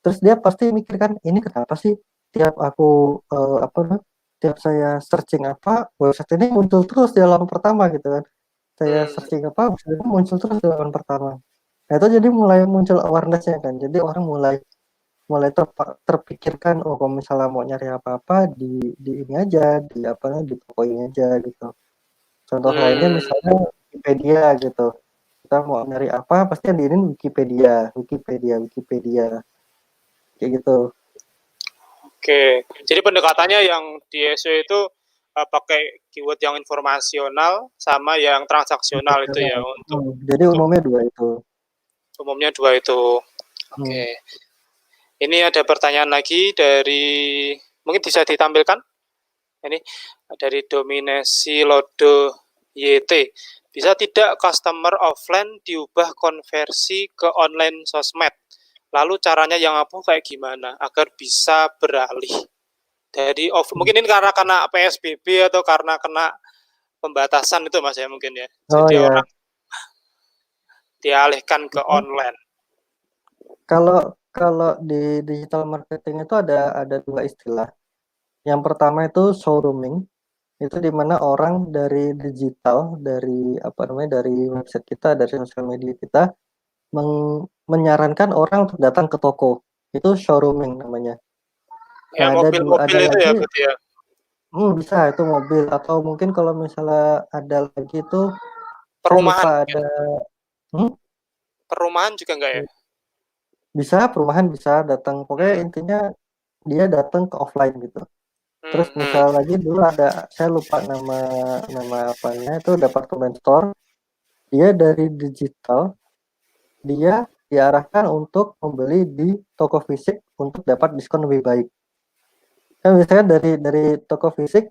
Terus dia pasti mikir kan, ini kenapa sih tiap aku apa namanya, tiap saya searching apa website ini muncul terus di halaman pertama gitu kan. Saya Hmm, searching apa website ini muncul terus di halaman pertama. Nah itu jadi mulai muncul awarenessnya kan. Jadi orang mulai mulai terpikirkan, oh kalau misalnya mau nyari apa-apa di ini aja, di apa namanya, di toko ini aja gitu. Contoh lainnya hmm. misalnya Wikipedia gitu. Kita mau nyari apa pasti yang diinin Wikipedia, Wikipedia, Wikipedia kayak gitu. Oke, jadi pendekatannya yang di SEO itu pakai keyword yang informasional sama yang transaksional itu ya untuk Jadi untuk umumnya dua itu. umumnya dua itu. Hmm. Oke, ini ada pertanyaan lagi dari mungkin bisa ditampilkan ini dari Dominasi Lodo YT. Bisa tidak customer offline diubah konversi ke online sosmed? Lalu caranya yang apa kayak gimana agar bisa beralih? Jadi mungkin ini karena PSBB atau karena kena pembatasan itu Mas ya mungkin ya. Oh Jadi ya, orang dialihkan ke apa? online. Kalau kalau di digital marketing itu ada dua istilah. Yang pertama itu showrooming, itu di mana orang dari digital, dari apa namanya, dari website kita, dari sosial media kita, menyarankan orang untuk datang ke toko. Itu showrooming namanya. Ya Nah, mobil-mobil ada itu ya lagi, berarti ya. bisa itu mobil atau mungkin kalau misalnya ada lagi itu saya Perumahan lupa mungkin. ada hmm, Perumahan juga enggak ya? bisa perumahan bisa datang. Pokoknya Hmm. intinya dia datang ke offline gitu. Terus Hmm, misal hmm. lagi dulu ada saya lupa nama nama apanya itu departemen store. Dia dari digital dia diarahkan untuk membeli di toko fisik untuk dapat diskon lebih baik. Kan biasanya dari toko fisik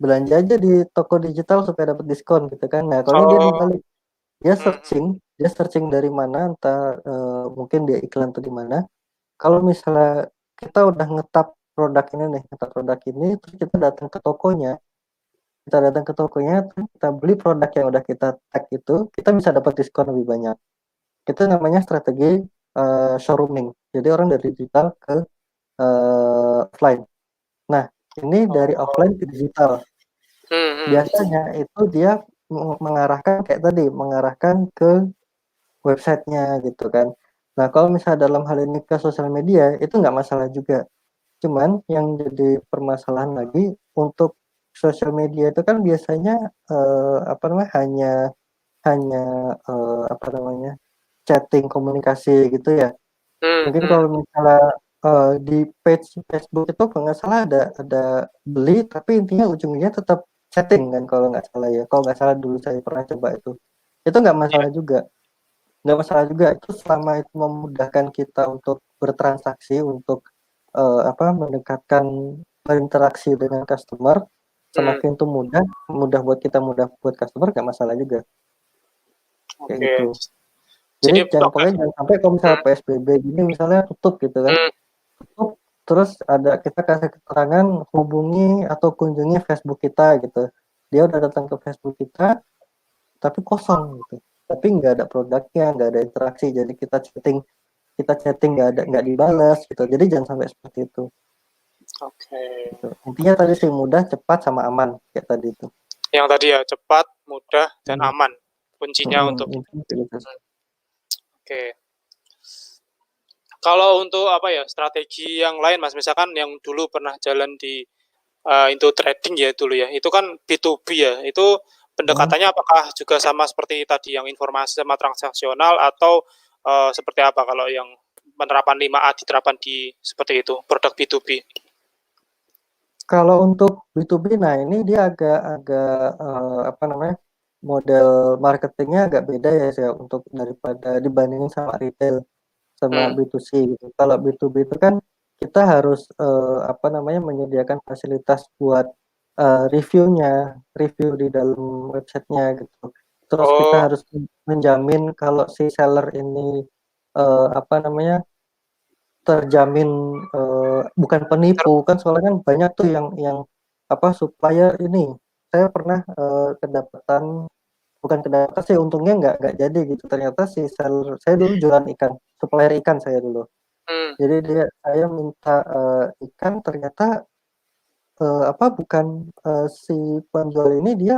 belanja aja di toko digital supaya dapat diskon gitu kan. Nah, kalau ini dia Oh, dibalik. Dia hmm, hmm. searching, dia searching dari mana entah mungkin dia iklan atau di mana. Kalau misalnya kita udah ngetap produk ini nih, ngetap produk ini terus kita datang ke tokonya, terus kita beli produk yang udah kita tag itu, kita bisa dapat diskon lebih banyak. Itu namanya strategi showrooming. Jadi orang dari digital ke offline. Nah, ini dari Oh, offline ke digital. hmm, hmm. Biasanya itu dia mengarahkan kayak tadi, mengarahkan ke websitenya gitu kan. Nah, kalau misalnya dalam hal ini ke sosial media, itu nggak masalah juga. Cuman yang jadi permasalahan lagi untuk sosial media itu kan biasanya apa namanya hanya hanya apa namanya chatting komunikasi gitu ya. Hmm, Mungkin hmm. kalau misalnya di page Facebook itu kalau nggak salah ada beli tapi intinya ujungnya tetap chatting kan kalau nggak salah ya. Kalau nggak salah dulu saya pernah coba itu. Itu nggak Ya. masalah juga. Nggak masalah juga itu selama itu memudahkan kita untuk bertransaksi untuk apa mendekatkan berinteraksi dengan customer Hmm. semakin itu mudah mudah buat kita mudah buat customer nggak masalah juga kayak gitu. Oke. Jadi Jadi jangan pokoknya jangan sampai kalau misalnya hmm, PSBB gini misalnya tutup gitu kan, hmm. tutup terus ada kita kasih keterangan hubungi atau kunjungi Facebook kita gitu. Dia udah datang ke Facebook kita, tapi kosong gitu. Tapi nggak ada produknya, nggak ada interaksi. Jadi kita chatting nggak dibalas gitu. Jadi jangan sampai seperti itu. Oke. Gitu. Intinya tadi sih mudah, cepat, sama aman kayak tadi itu. Yang tadi ya cepat, mudah, dan Hmm. aman kuncinya untuk Intinya kayak gitu. oke. Kalau untuk apa ya strategi yang lain Mas, misalkan yang dulu pernah jalan di into trading ya dulu ya, itu kan B2B ya, itu Hmm. pendekatannya apakah juga sama seperti tadi yang informasi sama transaksional atau seperti apa kalau yang penerapan 5A diterapkan di seperti itu, produk B2B? Kalau untuk B2B, nah ini dia agak apa namanya, model marketingnya agak beda ya saya untuk daripada dibandingin sama retail sama Hmm. B2C gitu. Kalau B2B itu kan kita harus apa namanya menyediakan fasilitas buat review di dalam websitenya gitu. Terus Oh, kita harus menjamin kalau si seller ini apa namanya terjamin bukan ter penipu kan soalnya kan banyak tuh yang apa supplier ini saya pernah kedapatan bukan kedapatan sih untungnya nggak jadi gitu ternyata si seller saya dulu jualan ikan supplier ikan saya dulu hmm, jadi saya minta ikan ternyata apa bukan si penjual ini dia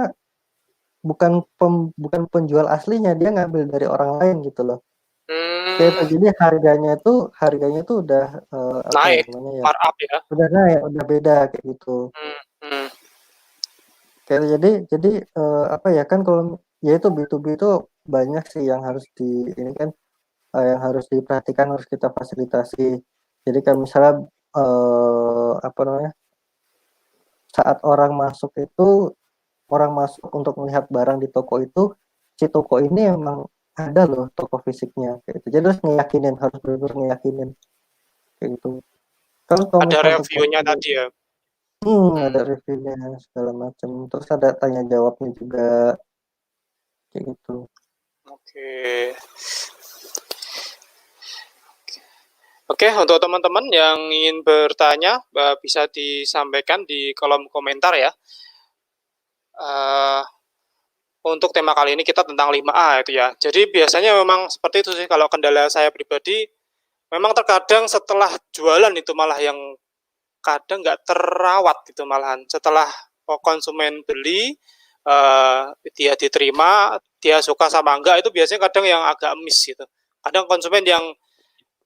bukan penjual aslinya dia ngambil dari orang lain gitu loh. Kayak itu. hmm, Jadi harganya tuh udah apa ya naik, namanya ya markup ya? udah naik udah beda kayak gitu. Hmm, hmm, Kayak jadi apa ya kan kalau ya itu B2B itu banyak sih yang harus ini kan yang harus diperhatikan harus kita fasilitasi. Jadi kan misalnya apa namanya saat orang masuk untuk melihat barang di toko itu si toko ini emang ada loh toko fisiknya kayak gitu. Jadi harus benar-benar ngeyakinin kayak gitu. Kalau ada misal untuk reviewnya toko tadi ya? Hmm, ada reviewnya segala macam. Terus ada tanya jawabnya juga kayak gitu. oke. Oke, untuk teman-teman yang ingin bertanya, bisa disampaikan di kolom komentar ya. Uh, untuk tema kali ini kita tentang 5A itu ya. Jadi biasanya memang seperti itu sih kalau kendala saya pribadi, memang terkadang setelah jualan itu malah yang kadang nggak terawat gitu malahan. Setelah konsumen beli, dia diterima, dia suka sama enggak itu biasanya kadang yang agak miss gitu. Kadang konsumen yang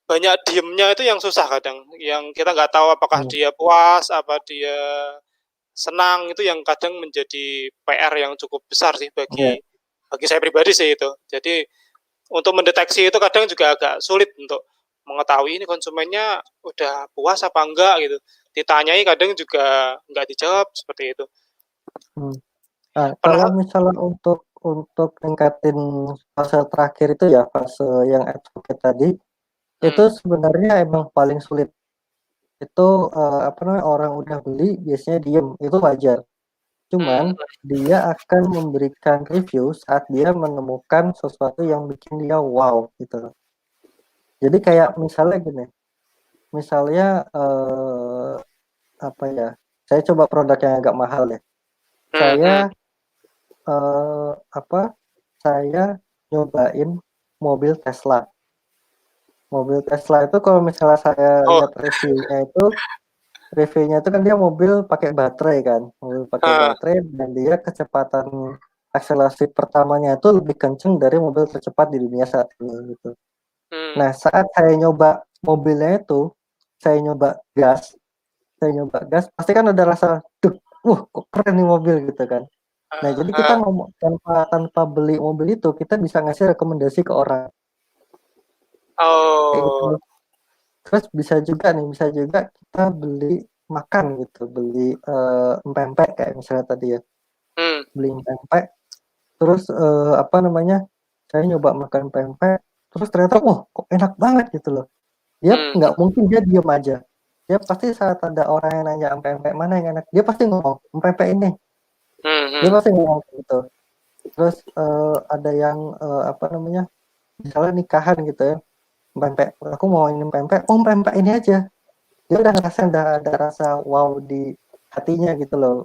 banyak diemnya itu yang susah kadang, yang kita nggak tahu apakah Hmm, dia puas, apa dia senang, itu yang kadang menjadi PR yang cukup besar sih ya. bagi saya pribadi sih itu. Jadi untuk mendeteksi itu kadang juga agak sulit untuk mengetahui ini konsumennya udah puas apa enggak gitu. Ditanyai kadang juga nggak dijawab seperti itu. Hmm. Nah, kalau Pernah, misalnya untuk ningkatin fase terakhir itu ya fase yang advocate tadi itu hmm, sebenarnya emang paling sulit. Itu apa namanya orang udah beli biasanya diem itu wajar. Cuman hmm, dia akan memberikan review saat dia menemukan sesuatu yang bikin dia wow gitu. Jadi kayak misalnya gini, misalnya apa ya? Saya coba produk yang agak mahal ya. hmm, Saya hmm. apa? Saya nyobain mobil Tesla. Mobil Tesla itu kalau misalnya saya Oh, lihat reviewnya itu kan dia mobil pakai baterai kan, mobil pakai uh, baterai dan dia kecepatan akselerasi pertamanya itu lebih kenceng dari mobil tercepat di dunia saat ini gitu. hmm, Nah, saat saya nyoba mobilnya itu, saya nyoba gas, pasti kan ada rasa, duh, kok keren nih mobil gitu kan. Nah, jadi kita uh, ngomong tanpa beli mobil itu, kita bisa ngasih rekomendasi ke orang kayak gitu. oh, Terus bisa juga kita beli makan gitu, beli empek-empek kayak misalnya tadi ya, hmm, beli empek-empek, terus apa namanya, saya nyoba makan pempek, terus ternyata, wah kok enak banget gitu loh. Dia hmm, nggak mungkin dia diem aja. Dia pasti saat ada orang yang nanya empek-empek mana yang enak, dia pasti ngomong empek-empek ini. hmm, Dia hmm, pasti ngomong gitu. Terus ada yang apa namanya, misalnya nikahan gitu ya, pempek, aku mau ini pempek, oh pempek ini aja. Dia udah ngerasain udah ada rasa wow di hatinya gitu loh.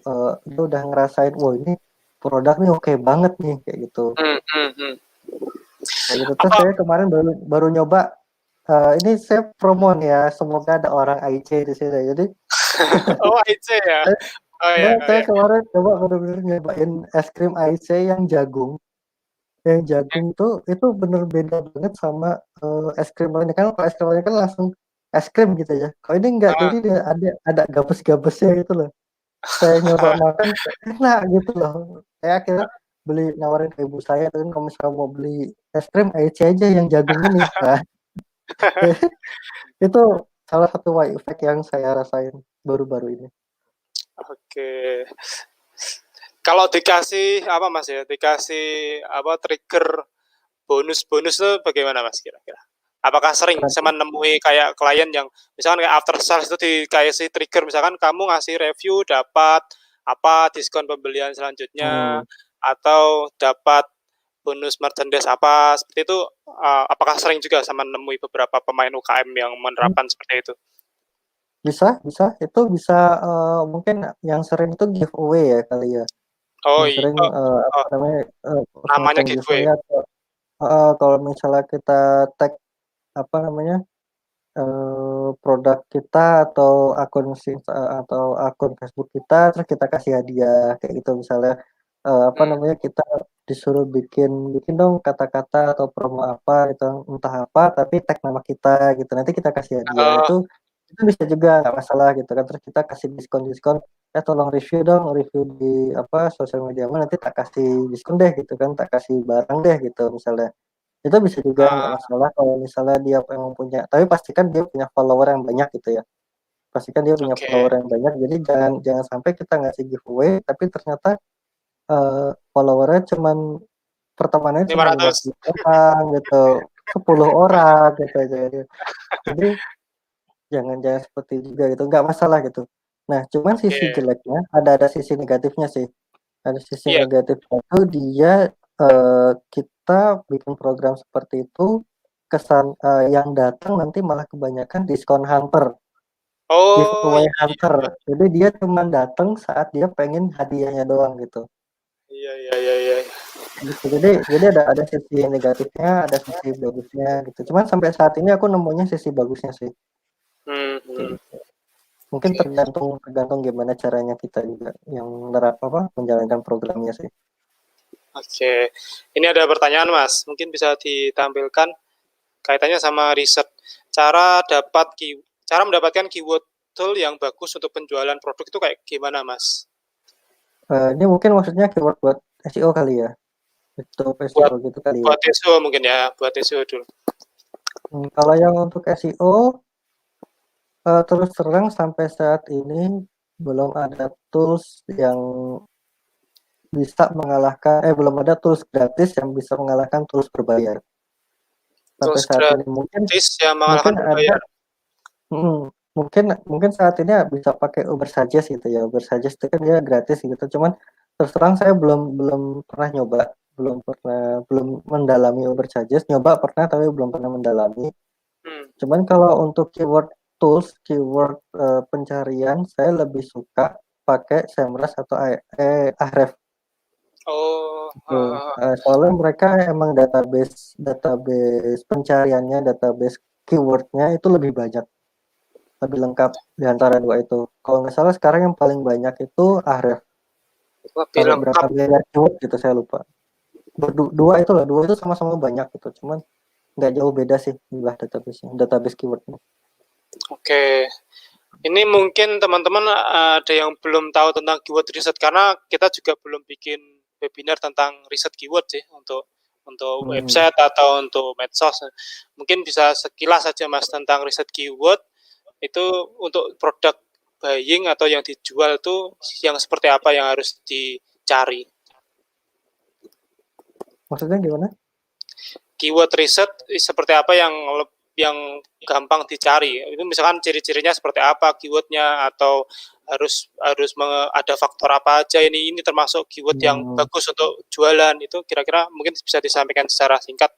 Dia udah ngerasain wow ini produk nih oke banget nih kayak gitu. Hmm, hmm, hmm. Kayak gitu. Terus Apa? saya kemarin baru nyoba, ini saya promo nih ya, semoga ada orang IC di sini. Jadi Oh, IC ya. saya, Oh ya, oh saya ya. kemarin coba bener-bener nyobain es krim IC yang jagung. Yang jagung tuh itu bener beda banget sama es krim lainnya. Kan kalau es krim lainnya kan langsung es krim gitu ya. Kalau ini enggak, Ah. jadi dia ada gabus-gabusnya gitu loh. Saya nyoba makan enak gitu loh. Saya akhirnya nawarin ke ibu saya, kan kalau misalnya mau beli es krim IC aja yang jagung ini. Nah, itu salah satu why effect yang saya rasain baru-baru ini. Oke. Kalau dikasih apa Mas ya? Dikasih apa trigger bonus-bonus tuh bagaimana Mas kira-kira? Apakah sering Berarti, sama nemui kayak klien yang misalkan kayak after sales itu dikasih trigger, misalkan kamu ngasih review dapat apa diskon pembelian selanjutnya hmm, atau dapat bonus merchandise apa seperti itu, apakah sering juga sama nemui beberapa pemain UKM yang menerapkan seperti itu? bisa itu bisa, mungkin yang sering itu giveaway ya kali ya. Oh Yang iya, sering, oh, apa oh, namanya, namanya semacam giveaway. giveaway atau kalau misalnya kita tag apa namanya, produk kita atau atau akun Facebook kita, terus kita kasih hadiah kayak gitu misalnya, apa Hmm, namanya, kita disuruh bikin bikin dong kata-kata atau promo apa gitu, entah apa tapi tag nama kita gitu, nanti kita kasih hadiah. oh, Itu bisa juga nggak masalah gitu kan, terus kita kasih diskon-diskon, tolong review dong, review di apa, sosial mediamu nanti tak kasih diskon deh gitu kan, tak kasih barang deh gitu misalnya. Itu bisa juga nggak ah, masalah kalau misalnya dia emang punya, tapi pastikan dia punya follower yang banyak gitu ya. Pastikan dia punya oke. follower yang banyak, jadi jangan jangan sampai kita ngasih giveaway tapi ternyata, follower-nya pertemanannya lima cuma ratus 50 orang gitu, 10 orang gitu aja. Jadi jangan jangan seperti itu juga gitu, nggak masalah gitu. Nah, cuman Oke, sisi jeleknya ada sisi negatifnya sih. Ada sisi iya. negatifnya itu dia, kita bikin program seperti itu yang datang nanti malah kebanyakan diskon hunter, Oh, giveaway iya hunter. Jadi dia cuma datang saat dia pengen hadiahnya doang gitu. iya iya iya iya. Iya. Gitu. Jadi ada sisi negatifnya, ada sisi bagusnya gitu. Cuman sampai saat ini aku nemunya sisi bagusnya sih. Hmm, Kayak hmm. gitu. Mungkin Oke, tergantung tergantung gimana caranya kita juga yang menjalankan programnya sih. oke. Ini ada pertanyaan Mas, mungkin bisa ditampilkan kaitannya sama riset. Cara mendapatkan keyword tool yang bagus untuk penjualan produk itu kayak gimana Mas? Ini mungkin maksudnya keyword buat SEO kali ya? Untuk Buat SEO gitu kali ya? buat SEO mungkin ya, buat SEO dulu. Kalau yang untuk SEO, terus terang sampai saat ini belum ada tools yang belum ada tools gratis yang bisa mengalahkan tools berbayar. Sampai Tools saat ini mungkin gratis yang mungkin mengalahkan ada, berbayar. mungkin mungkin saat ini bisa pakai Uber Suggest gitu ya. Uber Suggest itu kan dia gratis gitu. Cuman terus terang saya belum belum pernah nyoba, belum mendalami Uber Suggest. Nyoba pernah tapi belum pernah mendalami. Hmm. Cuman kalau untuk keyword tools, keyword pencarian, saya lebih suka pakai Semrush atau Ahref. Oh, Tuh. Soalnya mereka emang database database pencariannya, database keywordnya itu lebih banyak, lebih lengkap di antara dua itu. Kalau nggak salah sekarang yang paling banyak itu Ahref. lebih Sampai berapa lengkap. miliar keyword gitu saya lupa. Dua itu sama-sama banyak gitu. Cuman nggak jauh beda sih jumlah database keywordnya. Oke. Ini mungkin teman-teman ada yang belum tahu tentang keyword research karena kita juga belum bikin webinar tentang riset keyword sih untuk Hmm. website atau untuk medsos. Mungkin bisa sekilas saja Mas tentang riset keyword itu untuk produk buying atau yang dijual tuh yang seperti apa yang harus dicari. Maksudnya gimana? Keyword riset seperti apa yang gampang dicari. Itu misalkan ciri-cirinya seperti apa keywordnya atau harus harus ada faktor apa aja ini termasuk keyword yang Hmm. bagus untuk jualan itu kira-kira mungkin bisa disampaikan secara singkat.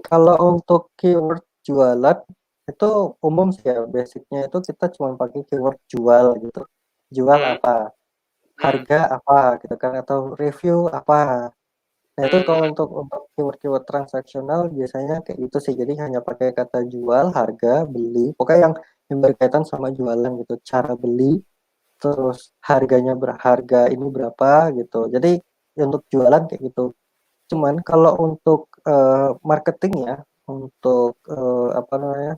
Kalau untuk keyword jualan itu umum sih ya, basicnya itu kita cuma pakai keyword jual gitu. Jual Hmm, apa? harga apa gitu kan, atau review apa. Nah itu Hmm. kalau untuk keyword-keyword transaksional biasanya kayak gitu sih. Jadi hanya pakai kata jual, harga, beli, pokoknya yang berkaitan sama jualan gitu. Cara beli, terus harganya berharga ini berapa gitu. Jadi untuk jualan kayak gitu. Cuman kalau untuk marketing ya, untuk apa namanya,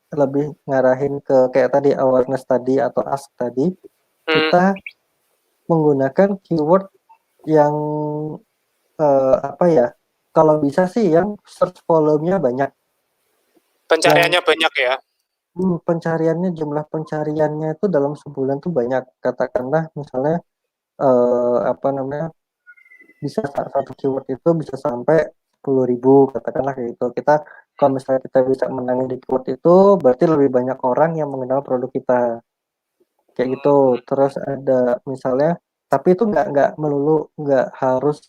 lebih ngarahin ke kayak tadi awareness tadi atau ask tadi, Hmm. kita menggunakan keyword yang apa ya? Kalau bisa sih yang search volume-nya banyak, yang Pencariannya banyak ya. pencariannya jumlah pencariannya itu dalam sebulan tuh banyak. Katakanlah misalnya apa namanya, bisa satu keyword itu bisa sampai 10.000 katakanlah kayak gitu. Kita kalau misalnya kita bisa menangin di keyword itu berarti lebih banyak orang yang mengenal produk kita kayak gitu. Terus ada misalnya, tapi itu nggak melulu nggak harus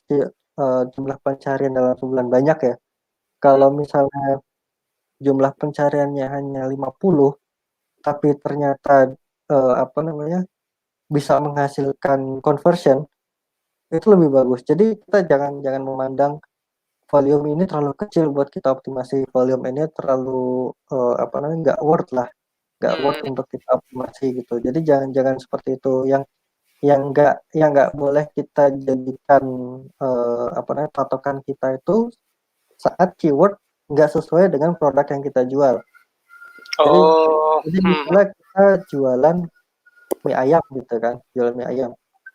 jumlah pencarian dalam sebulan banyak ya. Hmm. Kalau misalnya jumlah pencariannya hanya 50 tapi ternyata apa namanya, bisa menghasilkan conversion, itu lebih bagus. Jadi kita jangan jangan memandang volume ini terlalu kecil buat kita optimasi, volume ini terlalu apa namanya, nggak worth Hmm. untuk kita optimasi gitu. Jadi jangan jangan seperti itu. Yang nggak boleh kita jadikan apa namanya, patokan kita itu saat keyword nggak sesuai dengan produk yang kita jual. Jadi Oh. jadi Hmm. misalnya kita jualan mie ayam gitu kan, jualan mie ayam.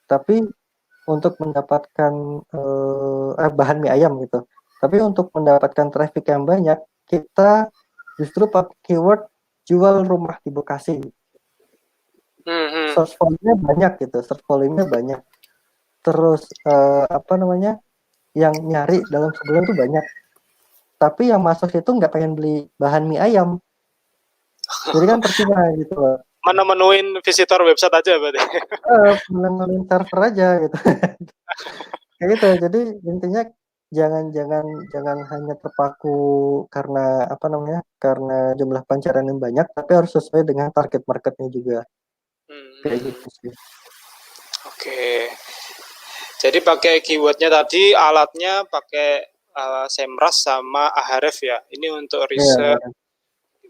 Tapi untuk mendapatkan bahan mie ayam gitu. Tapi untuk mendapatkan traffic yang banyak, kita justru pakai keyword jual rumah di Bekasi. Hmm. Hmm. Search volume-nya banyak gitu, search volume-nya banyak. Terus apa namanya, yang nyari dalam sebulan tuh banyak. Tapi yang masuk itu nggak pengen beli bahan mie ayam. Jadi kan percuma gitu loh. Menu-menuin visitor website aja berarti. Menang server aja gitu. Kayak gitu. Jadi intinya jangan jangan jangan hanya terpaku karena apa namanya? Karena jumlah pencarian yang banyak, tapi harus sesuai dengan target marketnya juga. Kayak Hmm. gitu sih. Oke. Jadi pakai keywordnya tadi, alatnya pakai Semrush sama Ahrefs ya. Ini untuk riset Iya.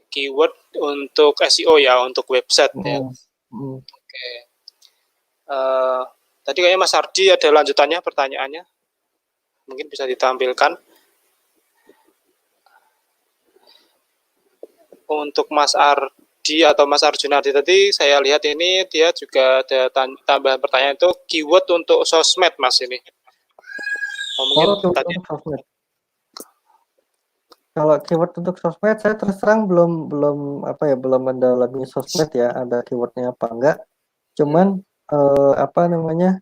keyword untuk SEO ya, untuk website ya. Mm, mm. Oke. Eh, Tadi kayaknya Mas Ardi ada lanjutannya pertanyaannya. Mungkin bisa ditampilkan. Untuk Mas Ardi atau Mas Arjunardi tadi saya lihat ini dia juga ada tambahan pertanyaan itu keyword untuk sosmed Mas ini. Oh, Oh, mungkin keyword tadi. untuk sosmed. Kalau keyword untuk sosmed, saya terus terang belum belum apa ya, belum mendalami sosmed ya, ada keywordnya apa enggak. Hmm. Cuman apa namanya,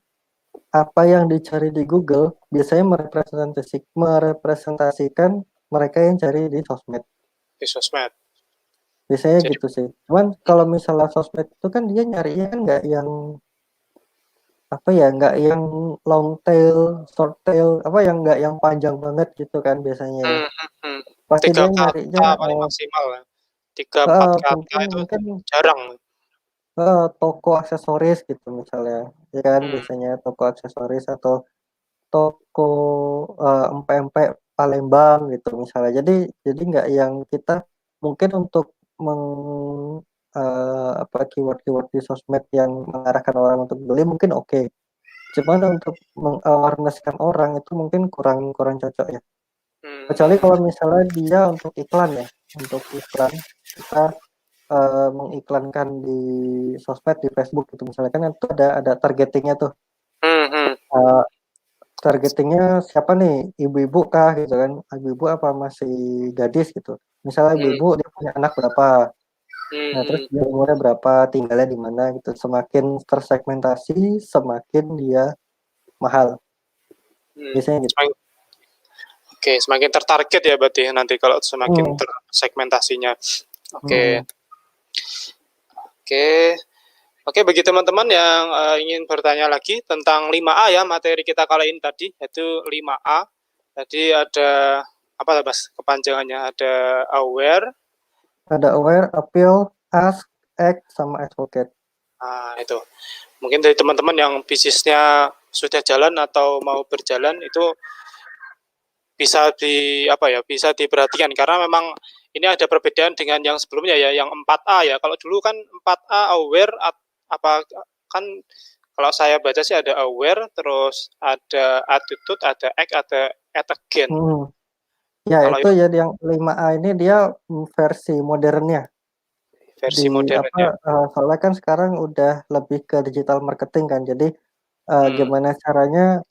apa yang dicari di Google biasanya merepresentasikan mereka yang cari di sosmed. Di sosmed. Biasanya Jadi gitu sih. Cuman kalau misalnya sosmed itu kan dia nyarinya kan nggak yang apa ya, nggak yang long tail, short tail, apa yang nggak yang panjang banget gitu kan biasanya. hmm, hmm, hmm. Pasti Tiga dia nyarinya kata paling maksimal ya. Tiga empat kata mungkin itu mungkin jarang. toko aksesoris gitu misalnya, ya kan Hmm. biasanya toko aksesoris atau toko empek-empek Palembang gitu misalnya. Jadi nggak yang kita mungkin untuk meng apa, keyword-keyword di sosmed yang mengarahkan orang untuk beli mungkin oke. Cuman untuk meng-awareness-kan orang itu mungkin kurang kurang cocok ya. Kecuali Hmm. kalau misalnya dia untuk iklan ya, untuk iklan kita mengiklankan di sosmed, di Facebook gitu misalnya, kan itu ada targetingnya tuh. Hmm. Hmm. Eee, targeting-nya siapa nih, ibu-ibu kah gitu kan, ibu-ibu apa masih gadis gitu. Misalnya Hmm. ibu-ibu dia punya anak berapa, nah terus Hmm. dia umurnya berapa, tinggalnya di mana gitu. Semakin tersegmentasi, semakin dia mahal, Hmm. biasanya gitu. Oke, semakin tertarget ya berarti nanti kalau semakin Mhm, tersegmentasinya. Oke, mhm. oke. Oke, bagi teman-teman yang ingin bertanya lagi tentang 5A ya, materi kita kali ini tadi, yaitu 5A. Jadi ada apa Mas kepanjangannya? Ada aware, Ada aware, appeal, ask, act, sama advocate. nah itu. mungkin dari teman-teman yang bisnisnya sudah jalan atau mau berjalan itu bisa bisa diperhatikan karena memang ini ada perbedaan dengan yang sebelumnya ya, yang 4A ya. Kalau dulu kan 4A aware apa kan kalau saya baca sih ada aware, terus ada attitude, ada act, ada act again. Ya Kalau itu ya yang 5A ini dia versi modernnya. versi modernnya. Soalnya kan sekarang udah lebih ke digital marketing kan. Jadi gimana caranya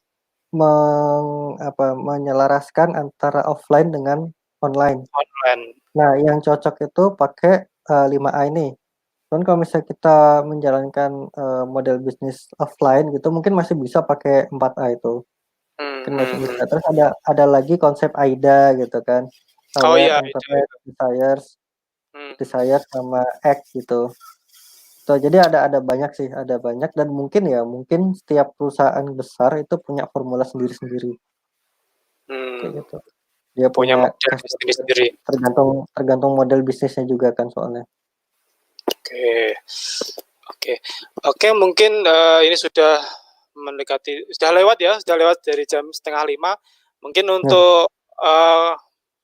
menyelaraskan antara offline dengan online. Online. Nah, yang cocok itu pakai 5A ini. Cuman kalau misalnya kita menjalankan model bisnis offline gitu, mungkin masih bisa pakai 4A itu. Mungkin masih bisa. Terus ada lagi konsep AIDA gitu kan. Oh Aware, iya, Interest, Desires sama Act gitu. So, jadi ada banyak sih, ada banyak dan mungkin setiap perusahaan besar itu punya formula sendiri-sendiri kayak gitu. Dia punya punya model bisnis sendiri. tergantung model bisnisnya juga kan soalnya. Oke, mungkin ini sudah sudah lewat dari jam 4:30. Mungkin untuk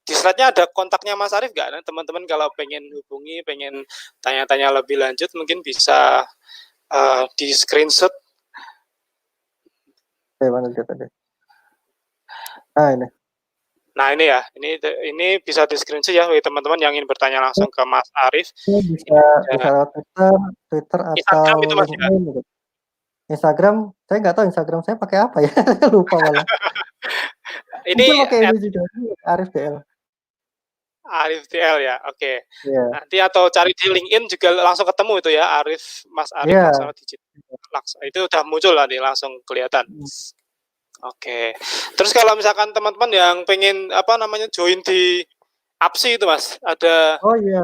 di slide-nya ada kontaknya Mas Arif nggak? Nah, teman-teman kalau pengen hubungi, pengen tanya-tanya lebih lanjut, mungkin bisa di screenshot. Mana dia tadi? Nah ini. Nah ini ya, ini bisa di screenshot ya, bagi teman-teman yang ingin bertanya langsung ke Mas Arif. Ini bisa lewat Twitter atau Instagram itu Mas ya? LinkedIn gitu. Instagram, saya nggak tahu Instagram saya pakai apa ya, lupa malah. Ini Mungkin pakai ini juga, Arif DL. Arif DL ya, oke. Iya. Nanti atau cari di LinkedIn juga langsung ketemu itu ya, Mas Arif Iya. Laksono Digital. Itu udah muncul nanti langsung kelihatan. Oke. Terus kalau misalkan teman-teman yang pengen join di APSI itu Mas, ada. Oh iya.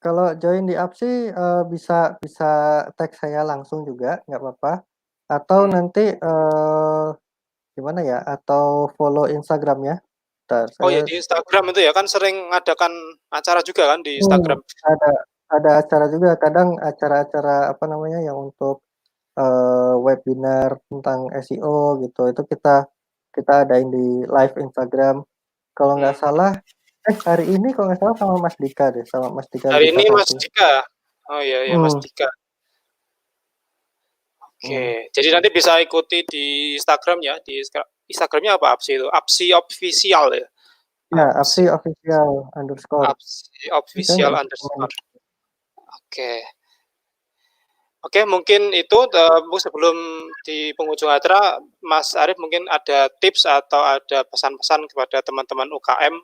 Kalau join di APSI bisa tag saya langsung juga, nggak apa-apa. Atau nanti gimana ya? Atau follow Instagramnya. Bentar, Oh ya saya. di Instagram itu ya kan sering mengadakan acara juga kan di Instagram. Ada acara juga, kadang acara-acara yang untuk webinar tentang SEO gitu. Itu kita adain di live Instagram. Kalau nggak salah, hari ini kalau nggak salah sama Mas Dika deh, sama Mas Dika Hari Gita ini Mas Sati. Dika. Oh iya Mas Dika. Oke, jadi nanti bisa ikuti di Instagram ya. Di Instagramnya apa APSI itu? APSI official ya. Ya, APSI official underscore. APSI official underscore. Oke, mungkin itu sebelum di penghujung acara, Mas Arif mungkin ada tips atau ada pesan-pesan kepada teman-teman UKM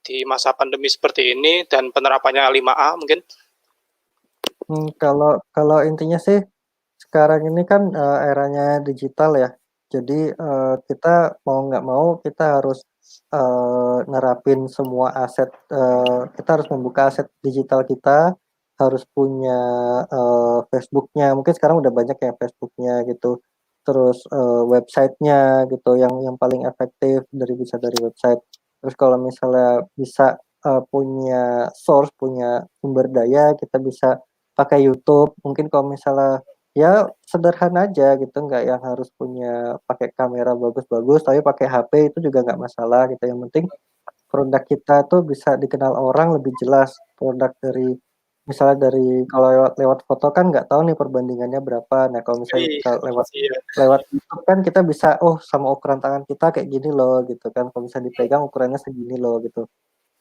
di masa pandemi seperti ini dan penerapannya 5A mungkin. Kalau intinya sih sekarang ini kan eranya digital ya. Jadi kita mau nggak mau kita harus nerapin semua aset. Kita harus membuka aset digital kita, harus punya Facebooknya. Mungkin sekarang udah banyak ya Facebooknya gitu. Terus websitenya gitu, yang paling efektif bisa dari website. Terus kalau misalnya bisa punya source, punya sumber daya, kita bisa pakai YouTube. Mungkin kalau misalnya ya sederhana aja gitu, nggak yang harus punya pakai kamera bagus-bagus, tapi pakai HP itu juga nggak masalah gitu. Yang penting produk kita tuh bisa dikenal orang lebih jelas. Produk misalnya dari kalau lewat foto kan nggak tahu nih perbandingannya berapa. Nah kalau misalnya lewat YouTube kan kita bisa, oh sama ukuran tangan kita kayak gini loh gitu kan. Kalau bisa dipegang ukurannya segini loh gitu.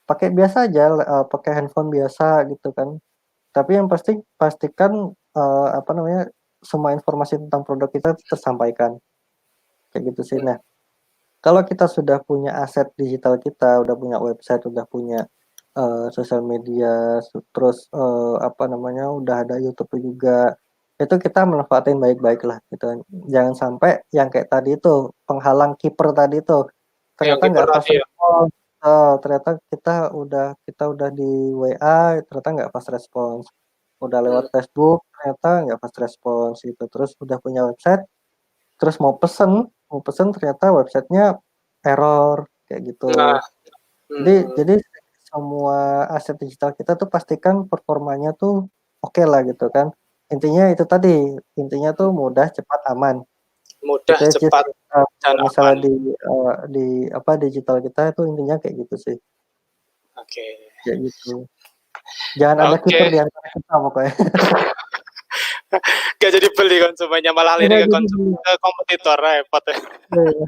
Pakai biasa aja, pakai handphone biasa gitu kan. Tapi yang pasti pastikan semua informasi tentang produk kita tersampaikan kayak gitu sih. Nah, kalau kita sudah punya aset digital kita, udah punya website, udah punya sosial media, terus udah ada YouTube juga, itu kita manfaatin baik-baik lah gitu kan. Jangan sampai yang kayak tadi itu penghalang kiper tadi itu ternyata nggak pas respon. Ternyata kita udah di WA, ternyata nggak pas respons. Udah lewat Facebook, ternyata nggak pas respons gitu. Terus udah punya website, terus mau pesen ternyata websitenya error kayak gitu. Jadi semua aset digital kita tuh pastikan performanya tuh oke lah gitu kan. intinya itu tadi, intinya tuh mudah, cepat, aman. Mudah, Itu aja cepat, sih, dan kalau misalnya aman. di apa, digital kita itu intinya kayak gitu sih, Oke. kayak gitu. Jangan ada Oke. kiper di antara kita pokoknya. Nggak jadi beli konsumennya, malah Enggak lirik ke jadi beli. ke kompetitor, repot ya. Iya.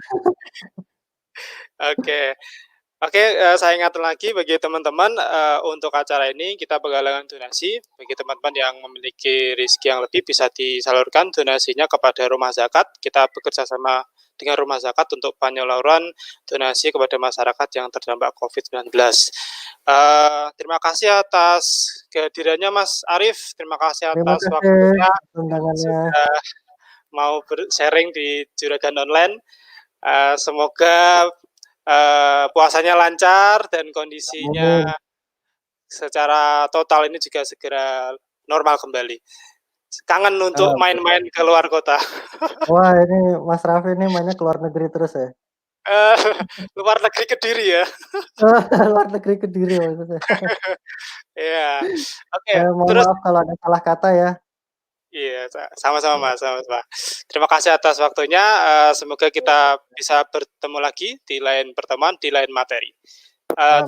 Oke. Oke, saya ingatkan lagi bagi teman-teman, untuk acara ini kita penggalangan donasi. Bagi teman-teman yang memiliki rezeki yang lebih bisa disalurkan donasinya kepada rumah zakat. Kita bekerja sama dengan rumah zakat untuk penyaluran donasi kepada masyarakat yang terdampak COVID-19. Terima kasih atas kehadirannya Mas Arif, terima kasih Terima atas kasih waktunya undangannya. sudah mau sharing di Juragan Online. Semoga puasanya lancar dan kondisinya Amin. secara total ini juga segera normal kembali. Kangen untuk Ah, main-main ke luar kota. wah ini Mas Raffi ini mainnya ke luar negeri terus ya? Eh, luar negeri Kediri ya. Luar negeri Kediri maksudnya. Iya. Oke, Mohon terus maaf kalau ada salah kata ya. iya, sama-sama Mas, sama-sama. Terima kasih atas waktunya, semoga kita bisa bertemu lagi di lain pertemuan, di lain materi.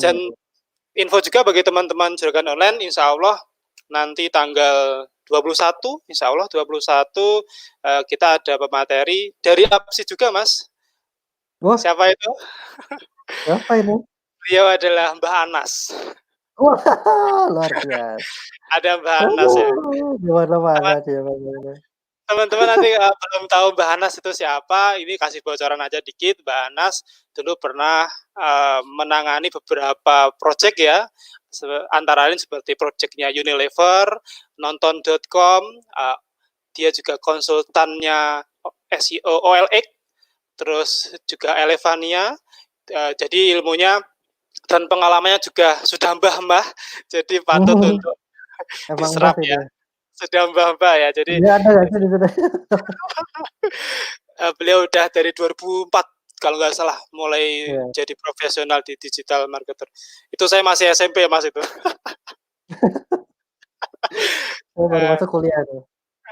Dan Amin. info juga bagi teman-teman Juragan Online, insya Allah nanti tanggal 21, insya Allah 21 kita ada pemateri dari APSI juga, Mas. Wah, Siapa itu? siapa ini? Beliau adalah Mbah Anas. Wah, luar biasa. Ada Mbah Anas ya. Aduh, gimana dia mainnya. Teman-teman nanti belum tahu Mbah Anas itu siapa, ini kasih bocoran aja dikit. Mbah Anas dulu pernah menangani beberapa proyek ya, antara lain seperti proyeknya Unilever, nonton.com, dia juga konsultannya SEO OLX, terus juga Elevania. Jadi ilmunya dan pengalamannya juga sudah mbah-mbah, jadi patut untuk Emang Mbah diserap itu ya. ya? Sudah mbah-mbah ya. Jadi Dia ada nggak sih di sana? beliau udah dari 2004 kalau nggak salah mulai Iya, jadi profesional di digital marketer. Itu saya masih SMP Mas itu. saya baru Eh, masuk kuliah tuh.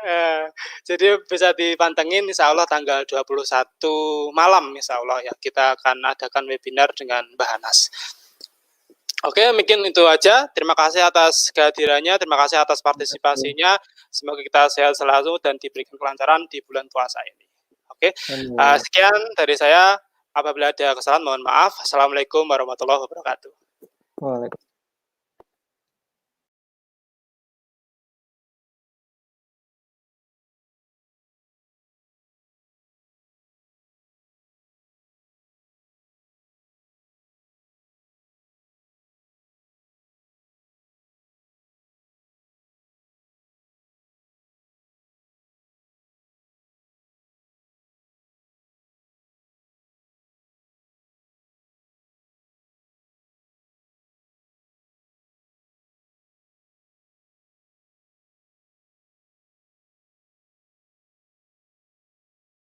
eh, jadi bisa dipantengin insya Allah tanggal 21 malam insya Allah ya. Kita akan adakan webinar dengan Mbak Anas. Oke, mungkin itu aja. Terima kasih atas kehadirannya, terima kasih atas partisipasinya. Semoga kita sehat selalu dan diberikan kelancaran di bulan puasa ini. Oke, Amin. sekian dari saya. Apabila ada kesalahan mohon maaf. Assalamualaikum warahmatullahi wabarakatuh. Waalaikumsalam.